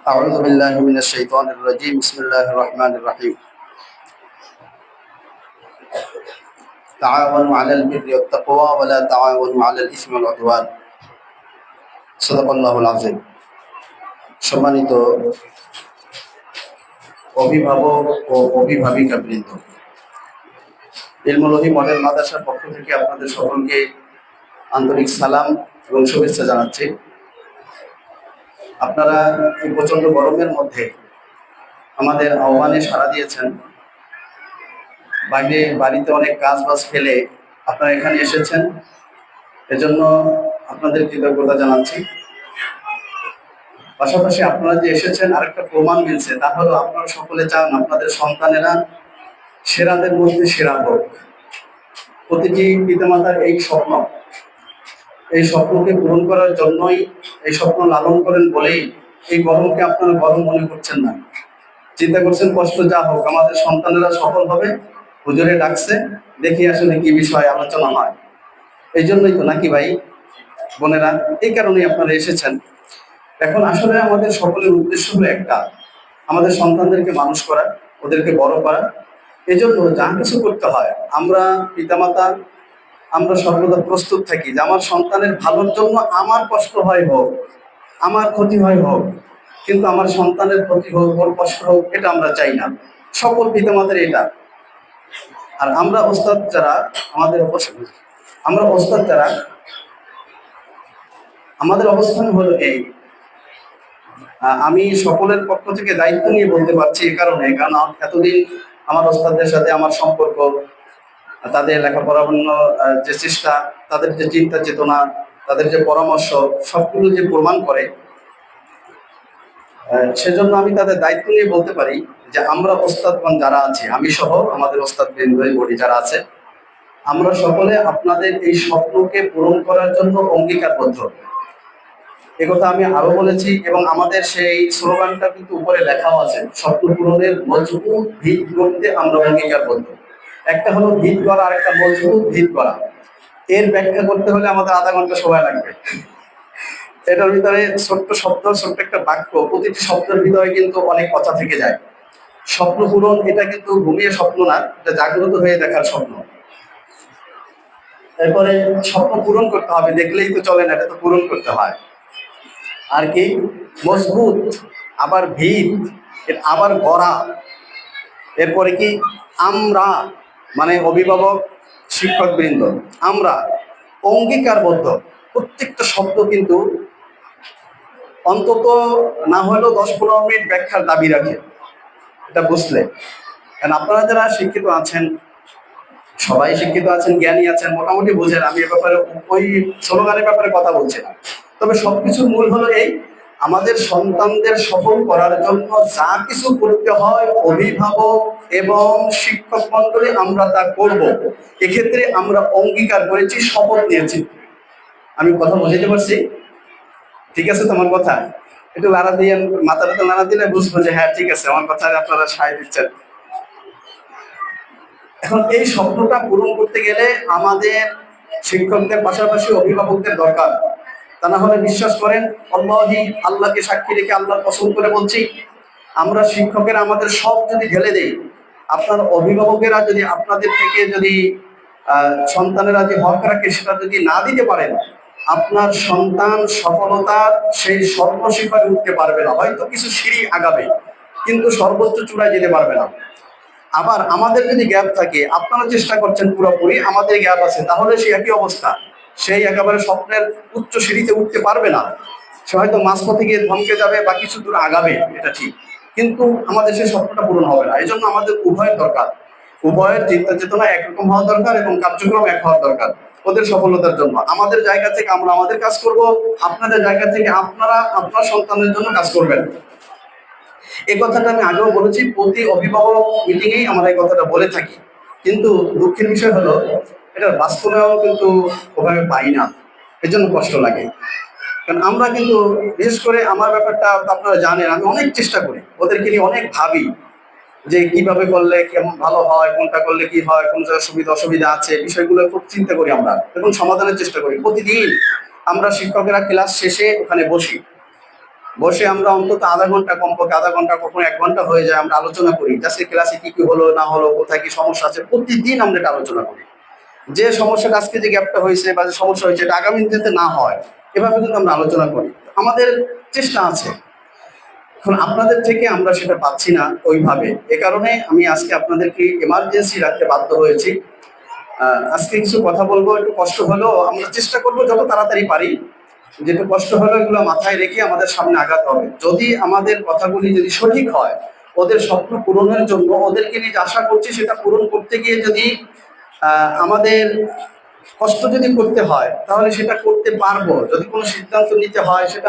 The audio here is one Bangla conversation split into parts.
أعوذ بالله من الشيطان الرجيم بسم الله الرحمن الرحيم تعاونوا على البر والتقوى ولا تعاونوا على الإثم والعدوان صدق الله العظيم সম্মানিত অভিভাবক ও অভিভাবিকা বৃন্দ, ইলমুল ওহী মডেল মাদ্রাসার পক্ষ থেকে আপনাদের সকলকে আন্তরিক সালাম এবং শুভেচ্ছা জানাচ্ছি। আপনারা এই প্রচন্ড গরমের মধ্যে আমাদের আহ্বানে সাড়া দিয়েছেন। বাড়িতে অনেক কাজ বাজ ফেলে আপনারা এখানে এসেছেন, এজন্য আপনাদের কৃতজ্ঞতা জানাচ্ছি। পাশাপাশি আপনারা যে এসেছেন আরেকটা প্রমাণ মিলছে, তা হলো আপনারা সকলে চান আপনাদের সন্তানেরা সেরাদের মধ্যে সেরা হোক। প্রতিটি পিতামাতার এই স্বপ্ন, এই স্বপ্নকে পূরণ করার জন্যই এই স্বপ্ন লালন করেন বলেই এই গরমকে আপনারা গরম মনে করছেন না, চিন্তা করছেন কষ্ট যা হোক আমাদের সন্তানেরা সফল হবে। হুজুরে ডাকছে, দেখি আসলে কি বিষয় আলোচনা হয়। এই জন্যই তো নাকি ভাই বোনেরা, এই কারণেই আপনারা এসেছেন। এখন আসলে আমাদের সকলের উদ্দেশ্য হলো একটা, আমাদের সন্তানদেরকে মানুষ করা, ওদেরকে বড় করা। এই জন্য যা কিছু করতে হয় আমরা পিতামাতা আমরা সর্বদা প্রস্তুত থাকি যে আমার সন্তানের ভালোর জন্য আমার কষ্ট হয় হোক, আমার ক্ষতি হয় হোক, কিন্তু আমার সন্তানের ক্ষতি হোক, ওর কষ্ট হোক, এটা আমরা চাই না। সকল পিতামাতার এটা। আর আমরা ওস্তাদ যারা আমাদের অবস্থান হলো এই, আমি সকলের পক্ষ থেকে দায়িত্ব নিয়ে বলতে পারছি এই কারণ এতদিন আমার ওস্তাদদের সাথে আমার সম্পর্ক, তাদের লেখাপড়ার যে চেষ্টা, তাদের যে চিন্তা চেতনা, তাদের যে পরামর্শ, সবগুলো যে প্রমাণ করে, সেজন্য আমি তাদের দায়িত্ব নিয়ে বলতে পারি যে আমরা ওস্তাদগণ যারা আছি, আমি সহ আমাদের ওস্তাদ বৃন্দ যারা আছে, আমরা সকলে আপনাদের এই স্বপ্নকে পূরণ করার জন্য অঙ্গীকারবদ্ধ। একথা আমি আরো বলেছি এবং আমাদের সেই স্লোগানটা কিন্তু উপরে লেখাও আছে, স্বপ্ন পূরণের মজবুত ভিত গড়তে আমরা অঙ্গীকারবদ্ধ। একটা হলো ভিত গড়া, আর একটা মজবুত ভিত গড়া। এর ব্যাখ্যা করতে হলে আমাদের আধা ঘন্টা সময় লাগবে। এটার ভিতরে ছোট্ট শব্দ, ছোট্ট একটা বাক্য, প্রতিটি শব্দের ভিতরে কিন্তু অনেক কথা থেকে যায়। স্বপ্ন পূরণ এটা কিন্তু ঘুমিয়ে স্বপ্ন না, এটা জাগ্রত হয়ে দেখার স্বপ্ন। এরপরে স্বপ্ন পূরণ করতে হবে, দেখলেই তো চলে না, এটা তো পূরণ করতে হয়। আর কি মজবুত, আবার ভিত, আবার গড়া। এরপরে কি আমরা, মানে অভিভাবক শিক্ষক বৃন্দ, আমরা অঙ্গীকারবদ্ধ। প্রত্যেকটা শব্দ কিন্তু অন্তত না হলেও 10-15 মিনিট ব্যাখ্যার দাবি রাখে, এটা বুঝলে। কারণ আপনারা যারা শিক্ষিত আছেন, সবাই শিক্ষিত আছেন, জ্ঞানী আছেন, মোটামুটি বুঝেন। আমি এ ব্যাপারে ওই স্লোগানের ব্যাপারে কথা বলছি না। তবে সবকিছুর মূল হলো এই, আমাদের সন্তানদের সফল করার জন্য যা কিছু করতে হয় অভিভাবক এবং শিক্ষক মন্ডলী আমরা তা করব। এক্ষেত্রে আমরা অঙ্গীকার করেছি, শপথ নিয়েছি। আমি কথা বুঝতে পারছি? ঠিক আছে তোমার কথা? একটু লাড়া দিয়ে, মাথাটা লাড়া দিলে বুঝবো যে হ্যাঁ ঠিক আছে, আমার কথা আপনারা সায় দিচ্ছেন। এখন এই স্বপ্নটা পূরণ করতে গেলে আমাদের শিক্ষকদের পাশাপাশি অভিভাবকদের দরকার। তা না হলে বিশ্বাস করেন, আল্লাহকে সাক্ষী রেখে, আল্লাহর কসম করে বলছি, আমরা শিক্ষকেরা আমাদের সব যদি ঢেলে দেই, আপনার অভিভাবকেরা যদি আপনাদের থেকে যদি সন্তানেরা যে হক রাখে সেটা যদি না দিতে পারেন, আপনার সন্তান সফলতার সেই সর্বশিখরে উঠতে পারবে না। হয়তো কিছু সিঁড়ি আগাবে, কিন্তু সর্বোচ্চ চূড়ায় যেতে পারবে না। আবার আমাদের যদি গ্যাপ থাকে, আপনারা চেষ্টা করছেন পুরোপুরি, আমাদের গ্যাপ আছে, তাহলে সেই একই অবস্থা, সেই একেবারে স্বপ্নের উচ্চ সিঁড়িতে উঠতে পারবে না। সে হয়তো মাঝপথে গিয়ে ধমকে যাবে বা কিছু দূর আগাবে, এটা ঠিক, কিন্তু আমাদের সেই স্বপ্নটা পূরণ হবে না। এই জন্য আমাদের উভয়ের দরকার, উভয়ের চিন্তা চেতনা একরকম হওয়া দরকার এবং কার্যক্রম এক হওয়া দরকার ওদের সফলতার জন্য। আমাদের জায়গা থেকে আমরা আমাদের কাজ করব, আপনাদের জায়গা থেকে আপনারা আপনার সন্তানের জন্য কাজ করবেন। এই কথাটা আমি আগেও বলেছি, প্রতি অভিভাবক মিটিংয়েই আমরা এই কথাটা বলে থাকি। কিন্তু দুঃখের বিষয় হলো এটার বাস্তবায়ন কিন্তু ওভাবে পাই না, এর জন্য কষ্ট লাগে। কারণ আমরা কিন্তু বিশেষ করে আমার ব্যাপারটা আপনারা জানেন, আমি অনেক চেষ্টা করি, ওদেরকে নিয়ে অনেক ভাবি যে কিভাবে করলে কেমন ভালো হয়, কোনটা করলে কি হয়, কোন জায়গায় সুবিধা অসুবিধা আছে, বিষয়গুলো খুব চিন্তা করি আমরা এবং সমাধানের চেষ্টা করি। প্রতিদিন আমরা শিক্ষকেরা ক্লাস শেষে ওখানে বসি, বসে আমরা অন্তত আধা ঘন্টা, কমপক্ষে আধা ঘন্টা, কখনো 1 ঘন্টা হয়ে যায়, আমরা আলোচনা করি আজকে ক্লাসে কি কি হলো না হলো, কোথায় কি সমস্যা আছে, প্রতিদিন আমরা এটা আলোচনা করি। যে সমস্যাটা আজকে যে গ্যাপটা হয়েছে বা যে সমস্যা হয়েছে এটা আগামী দিনে না হয়, এভাবে কিন্তু আমরা আলোচনা করি। আমাদের চেষ্টা আছে। এখন আপনাদের থেকে আমরা সেটা পাচ্ছি না ওইভাবে, এ কারণে আমি আজকে আপনাদেরকে এমার্জেন্সি রাখতে বাধ্য হয়েছি। আজকে কিছু কথা বলবো, একটু কষ্ট হলেও আমরা চেষ্টা করবো যত তাড়াতাড়ি পারি, যেটা কষ্ট হলেও এগুলো মাথায় রেখে আমাদের সামনে আগাতে হবে। যদি আমাদের কথাগুলি যদি সঠিক হয়, ওদের স্বপ্ন পূরণের জন্য ওদেরকে নিয়ে যে আশা করছি সেটা পূরণ করতে গিয়ে যদি আমাদের কষ্ট যদি করতে হয় তাহলে সেটা করতে পারবো। যদি কোনো সিদ্ধান্ত নিতে হয় সেটা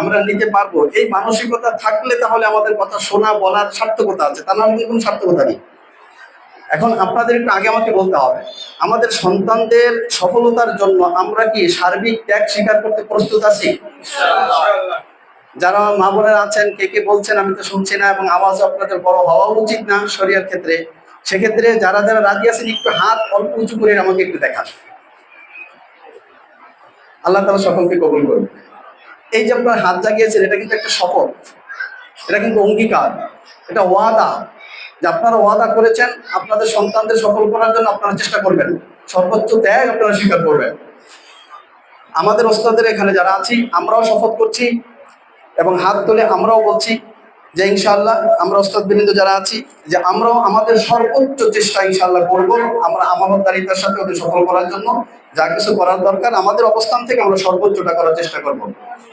আমরা নিতে পারবো। এই মানসিকতা থাকলে তাহলে আমাদের কথা শোনা বলার সার্থকতা আছে, তা না হলে কোনো সার্থকতা নেই। এখন আপনাদের একটু আগে আমাকে বলতে হবে, আমাদের সন্তানদের সফলতার জন্য আমরা কি সার্বিক ত্যাগ স্বীকার করতে প্রস্তুত আছি? যারা মা বোনেরা আছেন, কে কে বলছেন আমি তো শুনছি না, এবং আওয়াজ আপনাদের বড় হওয়া উচিত না শরিয়ার ক্ষেত্রে। সেক্ষেত্রে যারা যারা রাজি আছেন একটু হাত অল্প উঁচু করে আমাকে একটু দেখান। আল্লাহ তাআলা সকলকে কবুল করুন। এই যে আপনার হাত জাগিয়েছেন, এটা কিন্তু একটা শপথ, এটা কিন্তু অঙ্গীকার, এটা ওয়াদা, যে আপনারা ওয়াদা করেছেন আপনাদের সন্তানদের সফল করার জন্য আপনারা চেষ্টা করবেন, সর্বোচ্চ ত্যাগ আপনারা স্বীকার করবেন। আমাদের ওস্তাদের এখানে যারা আছি আমরাও শপথ করছি এবং হাত তুলে আমরাও বলছি যে ইনশাআল্লাহ আমরা ওস্তাদ বৃন্দ যারা আছি যে আমরাও আমাদের সর্বোচ্চ চেষ্টা ইনশাআল্লাহ করব, আমরা আমানতদারিতার সাথে ওদের সফল করার জন্য যা কিছু করার দরকার আমাদের অবস্থান থেকে আমরা সর্বোচ্চটা করার চেষ্টা করব।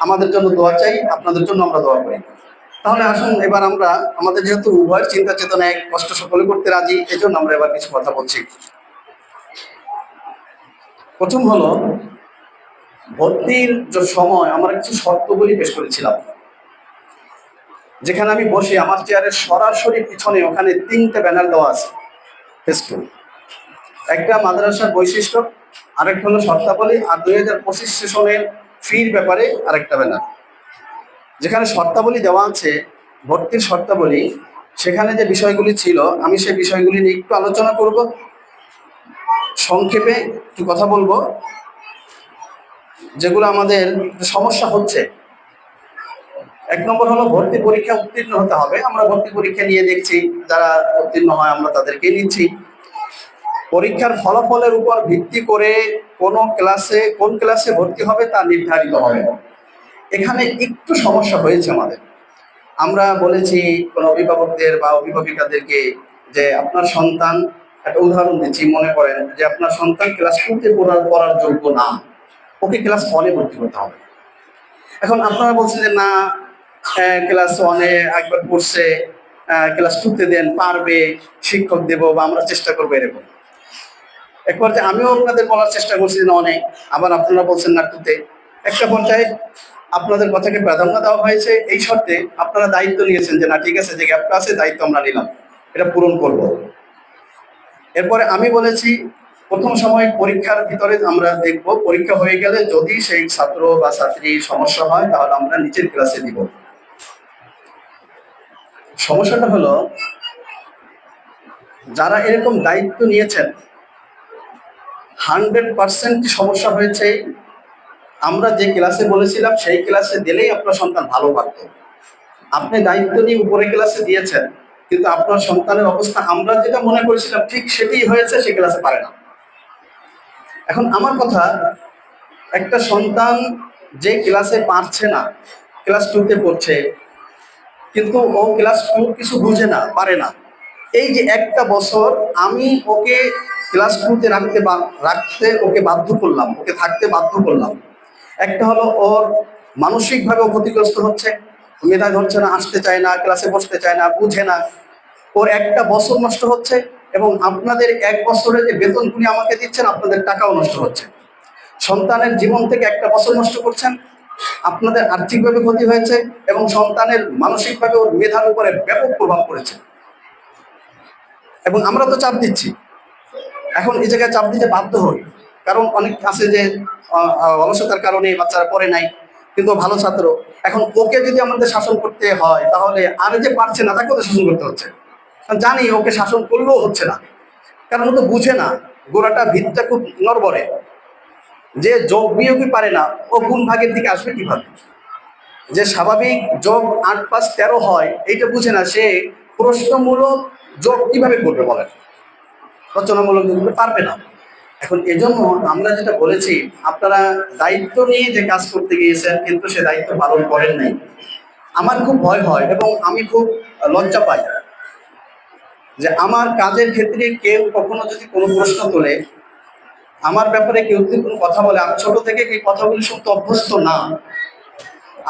আমাদের জন্য দোয়া চাই, আপনাদের জন্য আমরা দোয়া করি। তাহলে আসুন এবার আমরা আমাদের যেহেতু উভয়ের চিন্তা চেতনা এক, কষ্ট সকলে করতে রাজি, এই জন্য আমরা এবার কিছু কথা বলছি। প্রথম হলো, ভর্তির যে সময় আমরা কিছু শর্তগুলি পেশ করেছিলাম, যেখানে আমি বসে আমার চেয়ারের সরাসরি পিছনে ওখানে 3টে ব্যানার দেওয়া আছে ফেস্টুন। একটা মাদ্রাসার বৈশিষ্ট্য, আরেকটা হলো শর্তাবলী, আর 2025 সেশনের ফির ব্যাপারে আরেকটা ব্যানার। যেখানে শর্তাবলী দেওয়া আছে, ভর্তির শর্তাবলী, সেখানে যে বিষয়গুলি ছিল আমি সেই বিষয়গুলি নিয়ে একটু আলোচনা করব, সংক্ষেপে একটু কথা বলবো, যেগুলো আমাদের সমস্যা হচ্ছে। 1 নম্বর হলো ভর্তি পরীক্ষা উত্তীর্ণ হতে হবে। আমরা ভর্তি পরীক্ষা নিয়ে দেখছি, যারা উত্তীর্ণ হয় আমরা তাদেরকে নিচ্ছি। পরীক্ষার ফলাফলের উপর ভিত্তি করে কোন ক্লাসে ভর্তি হবে তা নির্ধারিত হবে। এখানে একটু সমস্যা হয়েছে আমাদের। আমরা বলেছি কোন অভিভাবকদের বা অভিভাবিকাদেরকে যে আপনার সন্তান, একটা উদাহরণ দিচ্ছি, মনে করেন যে আপনার সন্তান ক্লাস 2-তে পড়ার যোগ্য না, ওকে ক্লাস 1-এ ভর্তি করতে হবে। এখন আপনারা বলছেন যে না, ক্লাস 1-এ একবার পড়ছে, ক্লাস 2-তে দেন, পারবে, শিক্ষক দেবো বা আমরা চেষ্টা করবো, এরকম। এক পর্যায়ে আমিও আপনাদের বলার চেষ্টা করছি না অনেক, আবার আপনারা বলছেন না 2-তে। একটা পর্যায়ে আপনাদের কথাকে প্রাধান্য দেওয়া হয়েছে, এই শর্তে আপনারা দায়িত্ব নিয়েছেন যে না ঠিক আছে, যে গ্যাপটা আছে দায়িত্ব আমরা নিলাম, এটা পূরণ করব। এরপরে আমি বলেছি প্রথম সময় পরীক্ষার ভিতরে আমরা দেখব, পরীক্ষা হয়ে গেলে যদি সেই ছাত্র বা ছাত্রীর সমস্যা হয় তাহলে আমরা নিচের ক্লাসে দিব। সমস্যাটা হলো, যারা এরকম দায়িত্ব নিয়েছেন 100% সমস্যা হয়েছে, আমরা যে ক্লাসে বলেছিলাম সেই ক্লাসে দিলেই আপনার সন্তান ভালো পারত। আপনি দায়িত্ব নিয়ে উপরে ক্লাসে দিয়েছেন, কিন্তু আপনার সন্তানের অবস্থা আমরা যেটা মনে করেছিলাম ঠিক সেটাই হয়েছে, সে ক্লাসে পারে না। এখন আমার কথা, একটা সন্তান যে ক্লাসে পারছে না, ক্লাস 2-তে পড়ছে, কিন্তু ও ক্লাস 2 কিছু বুঝে না, পারে না, এই যে একটা বছর আমি ওকে ক্লাস 2-তে রাখতে ওকে বাধ্য করলাম, ওকে থাকতে বাধ্য করলাম। একটা হলো ওর মানসিকভাবে ক্ষতিগ্রস্ত হচ্ছে, মেধায় ধরছে না, আসতে চায় না, ক্লাসে বসতে চায় না, বুঝে না, ওর একটা বছর নষ্ট হচ্ছে, এবং আপনাদের 1 বছরে যে বেতনগুলি আমাকে দিচ্ছেন আপনাদের টাকাও নষ্ট হচ্ছে। সন্তানের জীবন থেকে একটা বছর নষ্ট করছেন, আপনাদের আর্থিকভাবে ক্ষতি হয়েছে, এবং সন্তানের মানসিকভাবে ওর মেধার উপরে ব্যাপক প্রভাব পড়েছে। এবং আমরা তো চাপ দিচ্ছি, এখন এই জায়গায় চাপ দিতে বাধ্য হই, কারণ অনেক আছে যে অলসতার কারণে বাচ্চারা পড়ে নাই, কিন্তু ভালো ছাত্র। এখন ওকে যদি আমাদের শাসন করতে হয় তাহলে আর যে পারছে না তাকে ওদের শাসন করতে হচ্ছে। জানি ওকে শাসন করলেও হচ্ছে না, কারণ ও তো বুঝে না, গোড়াটা ভিতটা খুব নড়বড়ে, যে যোগ বিয়োগই পারে না, ও গুণ ভাগের দিকে আসবে কিভাবে? যে স্বাভাবিক যোগ 8 5 13 হয় এইটা বুঝে না, সে প্রশ্নমূলক যোগ কিভাবে করবে বলেন? রচনামূলক যোগ করতে পারবে না। এখন এজন্য আমরা যেটা বলেছি, আপনারা দায়িত্ব নিয়ে যে কাজ করতে গিয়েছেন কিন্তু সে দায়িত্ব পালন করেন নাই। আমার খুব ভয় হয় এবং আমি খুব লজ্জা পাই যে আমার কাজের ক্ষেত্রে কেউ কখনো যদি কোনো প্রশ্ন তোলে, আমার ব্যাপারে কেউ যদি কোনো কথা বলে, আমি ছোট থেকে এই কথাগুলি শুনতে অভ্যস্ত না।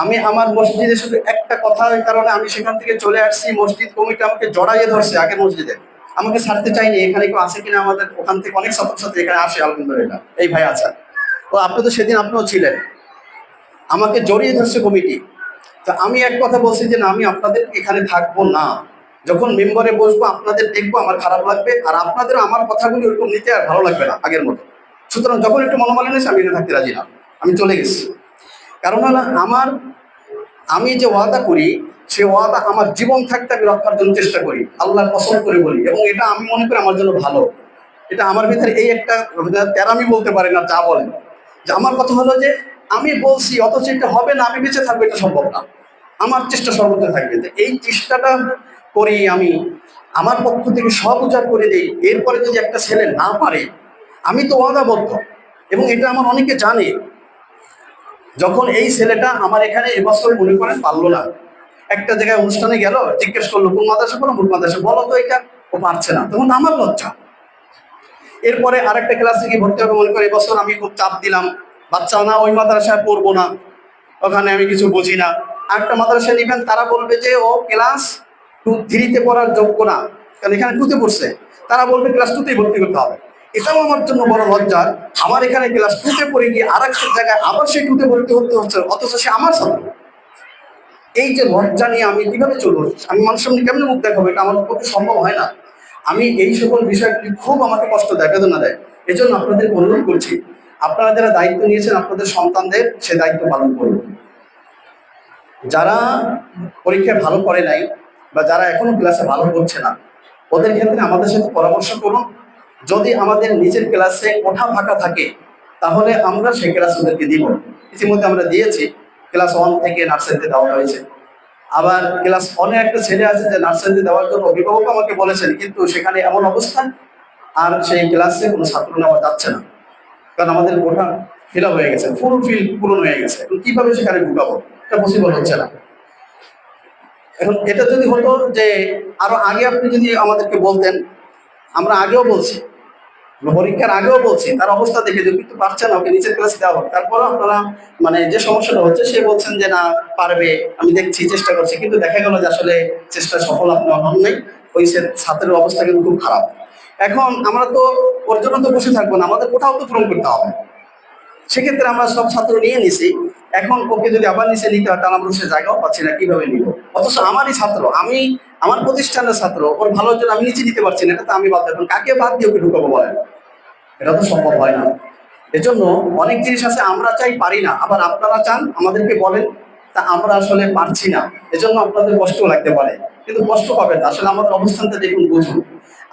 আমি আমার মসজিদে শুধু একটা কথার কারণে আমি সেখান থেকে চলে আসছি, মসজিদ কমিটি আমাকে জড়াইয়ে ধরছে আগে মসজিদে, আমাকে ছাড়তে চাইনি। এখানে কেউ আছে কিনা, আমাদের ওখান থেকে অনেক ছাত্রছাত্রী এখানে আসে আলহামদুলিল্লাহ, এই ভাই আছেন। ও আপনি তো সেদিন আপনিও ছিলেন, আমাকে জড়িয়ে ধরছে কমিটি। তা আমি এক কথা বলছি যে না, আমি আপনাদের এখানে থাকবো না। যখন মেম্বারে বসবো আপনাদের দেখবো, আমার খারাপ লাগবে, আর আপনাদের আমার কথাগুলি ওরকম নিতে আর ভালো লাগবে না আগের মতো। সুতরাং যখন একটু মনোমালিন্য হয়েছে আমি এখানে থাকতে রাজি না, আমি চলে গেছি। কারণ হলো আমি যে ওয়াদা করি, সে ওয়াদা আমার জীবন থাকতে আমি রক্ষার জন্য চেষ্টা করি, আল্লাহর কসম করে বলি, এবং এটা আমি মনে করি আমার জন্য ভালো। এটা আমার ভিতরে এই একটা তেরামি বলতে পারি না, যা বলেন, যে আমার কথা হলো যে আমি বলছি অথচ এটা হবে না, আমি বেঁচে থাকবো, এটা সম্ভব না। আমার চেষ্টা সর্বোচ্চ থাকবে, যে এই চেষ্টাটা করি আমি, আমার পক্ষ থেকে সব উজাড় করে দিই। এরপরে যদি একটা ছেলে না পারে, আমি তো ওয়াদাবদ্ধ, এবং এটা আমার অনেকে জানে। যখন এই ছেলেটা আমার এখানে এবছর মনে করেন পারলো না, একটা জায়গায় অনুষ্ঠানে গেল, জিজ্ঞেস করলো কোন মাদ্রাসা পড়ো, কোন মাদ্রাসা বলো তো, এটা ও পারছে না, তখন আমার লজ্জা। এরপরে আরেকটা ক্লাসে গিয়ে ভর্তি হবে, মনে করে এবছর আমি খুব চাপ দিলাম, বাচ্চা না ওই মাদ্রাসায় পড়বো না, ওখানে আমি কিছু বুঝি না। আরেকটা মাদ্রাসা নিবেন, তারা বলবে যে ও ক্লাস 2 3 পড়ার যোগ্য না, কারণ এখানে 2 পড়ছে, তারা বলবে ক্লাস 2তেই ভর্তি করতে হবে। এটাও আমার জন্য বড় লজ্জার, আমার এখানে ক্লাস 2 পড়ে গিয়ে আর একটা জায়গায় আবার সেই 2 ভর্তি হতে হচ্ছে, অথচ সে আমার ছাত্র। এই যে লজ্জা নিয়ে আমি কিভাবে চলবো, আমি মানুষের সামনে কেমনে মুখ দেখাবো, এটা আমার পক্ষে সম্ভব হয় না। আমি এই সকল বিষয়গুলি খুব আমাকে কষ্ট দেয়, বেদনা দেয়। এই জন্য আপনাদের অনুরোধ করছি, আপনারা যারা দায়িত্ব নিয়েছেন আপনাদের সন্তানদের, সে দায়িত্ব পালন করুন। যারা পরীক্ষায় ভালো করে নাই বা যারা এখনো ক্লাসে ভালো করছে না, ওদের ক্ষেত্রে আমাদের সাথে পরামর্শ করুন। যদি আমাদের নিজের ক্লাসে কোঠা ফাঁকা থাকে, তাহলে আমরা সেই ক্লাস ওদেরকে দিব। ইতিমধ্যে আমরা দিয়েছি, ক্লাস 1 থেকে নার্সারিতে দেওয়া হয়েছে। আবার ক্লাস 1-এ একটা ছেলে আছে যে নার্সারিতে দেওয়ার জন্য অভিভাবক আমাকে বলেছেন, কিন্তু সেখানে এমন অবস্থা, আর সেই ক্লাসে কোনো ছাত্র নেওয়া যাচ্ছে না, কারণ আমাদের কোঠা ফিল হয়ে গেছে, পূরণ হয়ে গেছে। এখন কিভাবে সেখানে ঢুকাবো, এটা পসিবল হচ্ছে না। এখন এটা যদি হতো যে আরো আগে আপনি যদি আমাদেরকে বলতেন, আমরা আগেও বলছি, পরীক্ষার আগেও বলছি, তার অবস্থা দেখে যে কিন্তু পারছে না, ওকে নিচের ক্লাসে দেওয়া হোক। তারপরে আপনারা মানে যে সমস্যাটা হচ্ছে, সে বলছেন যে না পারবে, আমি দেখছি, চেষ্টা করছি, কিন্তু দেখা গেল যে আসলে চেষ্টা সফল আপনি হন নাই। ওই ছাত্রের অবস্থা কিন্তু খুব খারাপ। এখন আমরা তো ওর জন্য তো বসে থাকবো না, আমাদের কোথাও তো পূরণ করতে হবে। সেক্ষেত্রে আমরা সব ছাত্র নিয়ে নিছি। এখন ওকে যদি আবার নিচে নিতে হয়, তাহলে আমরা সে জায়গাও পাচ্ছি না, কিভাবে নিব? অথচ আমারই ছাত্র, আমি আমার প্রতিষ্ঠানের ছাত্র, ওর ভালোর জন্য আমি নিচে দিতে পারছি না, এটা তো আমি বাদ। এখন কাকে বাদ দিয়ে ওকে ঢুকাবো বলেন? এটা তো সম্ভব হয় না। এজন্য অনেক জিনিস আছে আমরা চাই, পারি না, আবার আপনারা চান, আমাদেরকে বলেন, তা আমরা আসলে পারছি না। এজন্য আপনাদের কষ্ট লাগতে পারে, কিন্তু কষ্ট পাবেন না। আসলে আমাদের অবস্থানটা দেখুন, বুঝুন।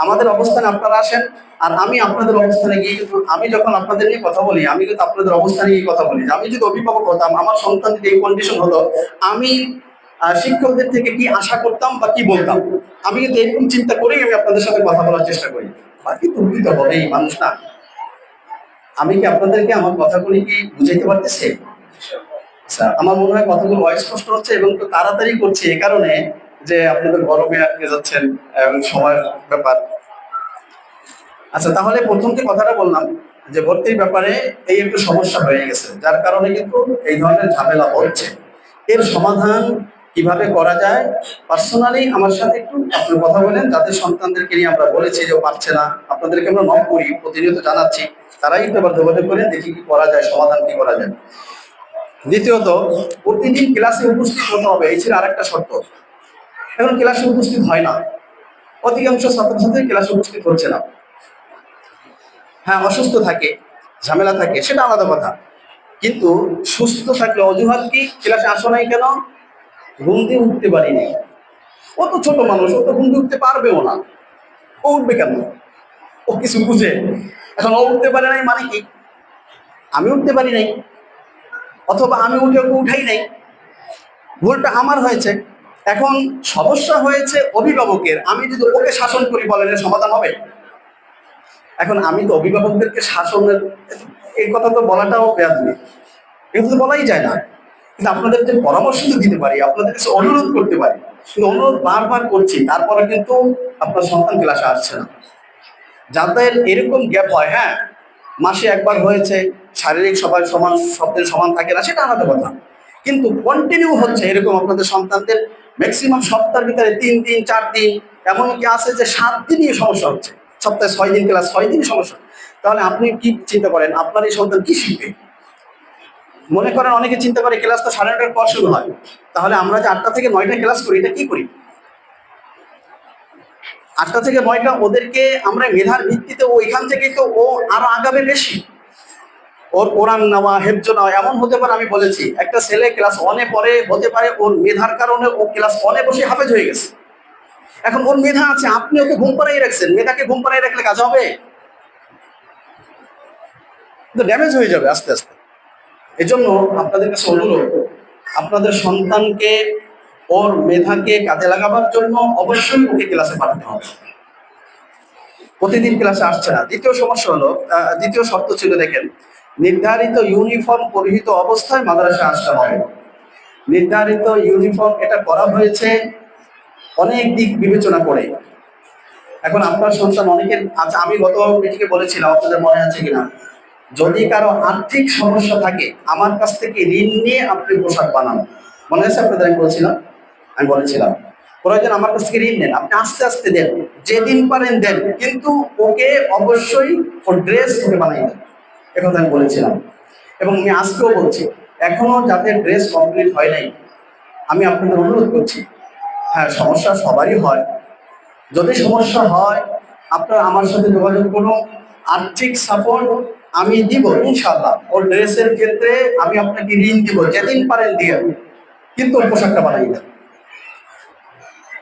আমাদের অবস্থানে আপনারা আসেন, আর আমি আপনাদের অবস্থানে গিয়ে, কিন্তু আমি যখন আপনাদের নিয়ে কথা বলি, আমি কিন্তু আপনাদের অবস্থানে গিয়ে কথা বলি। আমি যদি অভিভাবক হতাম, আমার সন্তান যদি এই কন্ডিশন হতো, আমি শিক্ষকদের থেকে কি আশা করতাম বা কি বলতাম, আমি কিন্তু এরকম চিন্তা করেই আমি আপনাদের সাথে কথা বলার চেষ্টা করি। বাকি তো উন্নীত হবেই মানুষ না। আমি কি আপনাদেরকে আমার কথাগুলি কি বুঝাইতে পারতেছি? আচ্ছা, আমার মনে হয় কথাগুলো অস্পষ্ট হচ্ছে, এবং তো তাড়াতাড়ি করছি এ কারণে যে আপনাদের গরমে আটকে যাচ্ছেন এবং সময়ের ব্যাপার। আচ্ছা, তাহলে প্রথম যে কথাটা বললাম, যে ভর্তির ব্যাপারে এই একটু সমস্যা হয়ে গেছে, যার কারণে কিন্তু এই ধরনের ঝামেলা হচ্ছে। এর সমাধান কিভাবে করা যায়, পার্সোনালি আমার সাথে একটু আপনি কথা বলেন। যাদের সন্তানদেরকে নিয়ে আমরা বলেছি যে ও পারছে না, আপনাদেরকে আমরা নক করি, প্রতিনিয়ত জানাচ্ছি, তারাই একটু আবার যোগাযোগ করে দেখি কি করা যায়, সমাধান কি করা যায়। দ্বিতীয়ত, প্রতিদিন ক্লাসে উপস্থিত হতে হবে, এই ছিল আরেকটা শর্ত। এখন ক্লাসে উপস্থিত হয় না, অধিকাংশ ছাত্রছাত্রী ক্লাসে উপস্থিত হচ্ছে না। হ্যাঁ, অসুস্থ থাকে, ঝামেলা থাকে, সেটা আলাদা কথা। কিন্তু সুস্থ থাকলে অজুহাত কি, ক্লাসে আসো নাই কেন? ঘুম দিয়ে উঠতে পারি নাই। ও তো ছোট মানুষ, ও তো ঘুম দিয়ে উঠতে পারবেও না, ও উঠবে কেন? ও কিছু বুঝে? এখন ও উঠতে পারে নাই মানে কি? আমি উঠতে পারি নাই, অথবা আমি উঠে ওকে উঠাই নাই। ভুলটা আমার হয়েছে। এখন সমস্যা হয়েছে অভিভাবকের, আমি যদি ওকে শাসন করি বলেন এর সমাধান হবে? এখন আমি তো অভিভাবকদেরকে শাসনের, এই কথা তো বলাটাও বেয়াদবি, এগুলো তো বলাই যায় না। কিন্তু আপনাদেরকে পরামর্শ তো দিতে পারি, আপনাদের কাছে অনুরোধ করতে পারি, কিন্তু অনুরোধ বারবার করছি, তারপরে কিন্তু আপনার সন্তান ক্লাসে আসছে না। যাদের এরকম গ্যাপ হয়, হ্যাঁ, মাসে একবার হয়েছে, শারীরিক সবাই সমান, শব্দের সমান থাকে না, সেটা আলাদা কথা। কিন্তু কন্টিনিউ হচ্ছে এরকম আপনাদের সন্তানদের ম্যাক্সিমাম সপ্তাহের ভিতরে 3 দিন 4 দিন, এমনকি আছে যে 7 দিনই সমস্যা হচ্ছে, সপ্তাহে 6 দিন ক্লাস, 6 দিনই সমস্যা। তাহলে আপনি কি চিন্তা করেন আপনার এই সন্তান কি শিখবে? মনে করেন অনেকে চিন্তা করে ক্লাস তো 9:30টার পর শুরু হয়, তাহলে আমরা যে 8টা থেকে 9টা ক্লাস করি, এটা কি করি? 8টা থেকে 9টা ওদেরকে আমরা মেধার ভিত্তিতে, ওইখান থেকেই তো ও আরো আগাবে বেশি। ওর কোরআন নেওয়া, হেফজ নেওয়া, এমন হতে পারে, আমি বলেছি একটা ছেলে ক্লাস 1-এ পড়ে, হতে পারে ওর মেধার কারণে ও ক্লাস 1-এ বসে হাফেজ হয়ে গেছে। এখন ওর মেধা আছে, আপনি ওকে ঘুম পাড়াই রাখছেন, মেধাকে ঘুম পাড়াই রাখলে কাজ হবে? কিন্তু ড্যামেজ হয়ে যাবে আস্তে আস্তে। এজন্য আপনাদের কাছে অনুরোধ, আপনাদের সন্তানকে ওর মেধাকে কাজে লাগাবার জন্য অবশ্যই ওকে ক্লাসে পাঠাতে হবে। প্রতিদিন ক্লাসে আসছে না। দ্বিতীয় সমস্যা হলো, দ্বিতীয় শর্ত ছিল, দেখেন, নির্ধারিত ইউনিফর্ম পরিহিত অবস্থায় মাদ্রাসায় আসতে হবে। নির্ধারিত ইউনিফর্ম এটা করা হয়েছে অনেক দিক বিবেচনা করে। এখন আপনার সন্তান অনেকের, আচ্ছা আমি গত মিটিংয়ে বলেছিলাম, আপনাদের মনে আছে কিনা, যদি কারো আর্থিক সমস্যা থাকে আমার কাছ থেকে ঋণ নিয়ে আপনি পোশাক বানান। মনে আছে আপনাদের? আমি বলেছিলাম প্রয়োজন আমার কাছ থেকে ঋণ নেন, আপনি আস্তে আস্তে দেন, যেদিন পারেন দেন, কিন্তু ওকে অবশ্যই ওর ড্রেস ওকে বানাই দেন। এখন আমি বলেছিলাম, এবং আমি আজকেও বলছি, এখনো যাদের ড্রেস কমপ্লিট হয় নাই, আমি আপনাদের অনুরোধ করছি, হ্যাঁ সমস্যা সবারই হয়, যদি সমস্যা হয় আপনার আমার সাথে যোগাযোগ করুন, আর্থিক সাপোর্ট আমি দিব ইনশাআল্লাহ। ওর ড্রেসের ক্ষেত্রে আমি আপনাকে ঋণ দিব, যেদিন পারেন দিয়ে, কিন্তু ওর পোশাকটা বানাই দেন।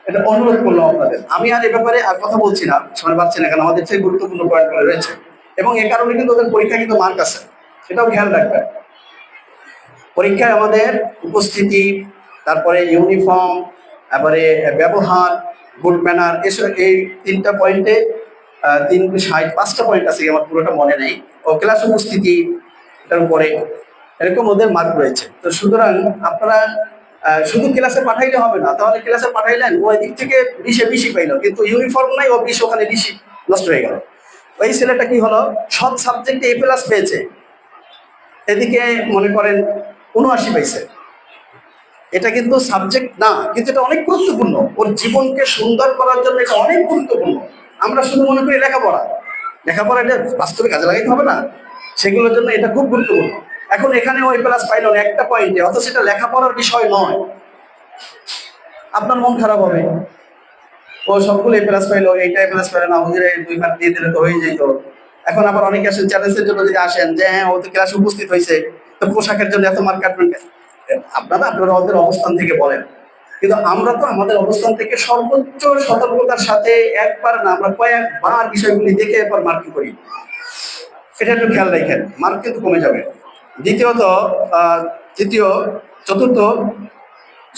এটা অনুরোধ করলাম আপনাদের। আমি আর এ ব্যাপারে আর কথা বলছি না, সময় পাচ্ছি না, কারণ আমাদের থেকে গুরুত্বপূর্ণ পয়েন্টগুলো রয়েছে, এবং এ কারণে কিন্তু ওদের পরীক্ষা কিন্তু মার্ক আছে, এটাও খেয়াল রাখবেন। পরীক্ষায় আমাদের উপস্থিতি, তারপরে ইউনিফর্ম, তারপরে ব্যবহার, গুড ম্যানার, এসব এই 3টা পয়েন্টে 5টা পয়েন্ট আছে, আমার পুরোটা মনে নেই। ও ক্লাস উপস্থিতি, এটার উপরে এরকম ওদের মার্ক রয়েছে। তো সুতরাং আপনারা শুধু ক্লাসে পাঠাইলে হবে না, তাহলে ক্লাসে পাঠাইলেন ওই দিক থেকে 20-এ 20ই পাইল, কিন্তু ইউনিফর্ম নাই, ও 20 ওখানে 20 নষ্ট হয়ে গেল। ওই ছেলেটা কি হলো, সব সাবজেক্টে A+ পেয়েছে, এদিকে মনে করেন 79 পাইছে। এটা কিন্তু সাবজেক্ট না, কিন্তু এটা অনেক গুরুত্বপূর্ণ, ওর জীবনকে সুন্দর করার জন্য এটা অনেক গুরুত্বপূর্ণ। আমরা শুধু মনে করি লেখাপড়া, লেখাপড়া এটা বাস্তবে কাজে লাগাইতে হবে না, সেগুলোর জন্য এটা খুব গুরুত্বপূর্ণ। এখন এখানে ওই প্লাস পাইল না একটা পয়েন্টে, অথচ সেটা লেখাপড়ার বিষয় নয়, আপনার মন খারাপ হবে। ও সবগুলো A+ পাইলো, এইটা A+ পাইলো না, হুজুরে 2 মার্ক দিয়ে দিলে তো হয়ে যেত। এখন আবার অনেকে আসেন চ্যালেঞ্জের জন্য, যদি আসেন যে হ্যাঁ ও তো ক্লাসে উপস্থিত হয়েছে, তো পোশাকের জন্য এত মার্ক কাটবেন কেন? আপনারা ওদের অবস্থান থেকে বলেন, কিন্তু আমরা তো আমাদের অবস্থান থেকে সর্বোচ্চ সতর্কতার সাথে একবার না, আমরা কয়েকবার বিষয়গুলি দেখে এরপর মার্কিং করি। এটা একটু খেয়াল রাখেন, মার্ক কিন্তু কমে যাবে। দ্বিতীয়ত, তৃতীয়, চতুর্থ,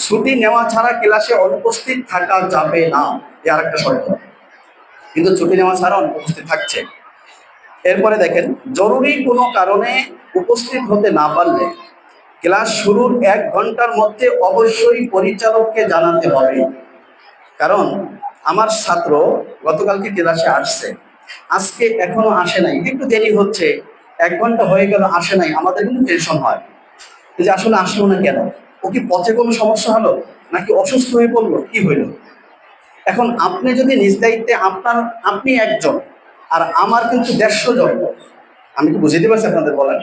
ছুটি নেওয়া ছাড়া ক্লাসে অনুপস্থিত থাকা যাবে না, এ আর একটা শর্ত। কিন্তু ছুটি নেওয়া ছাড়া অনুপস্থিত থাকছে। এরপরে দেখেন, জরুরি কোনো কারণে উপস্থিত হতে না পারলে ক্লাস শুরুর 1 ঘন্টার মধ্যে অবশ্যই পরিচালককে জানাতে হবে। কারণ আমার ছাত্র গতকালকে ক্লাসে আসছে, আজকে এখনো আসে নাই, একটু দেরি হচ্ছে, 1 ঘন্টা হয়ে গেল আসে নাই, আমাদের কিন্তু টেনশন হয় যে আসলে আসলো না কেন, ও কি পথে কোনো সমস্যা হলো, নাকি অসুস্থ হয়ে পড়লো, কি হইলো? এখন আপনি যদি নিজ দায়িত্বে, আপনি একজন, আর আমার কিন্তু 150 জন, আমি কি বুঝাইতে পারছি আপনাদের? বলেন,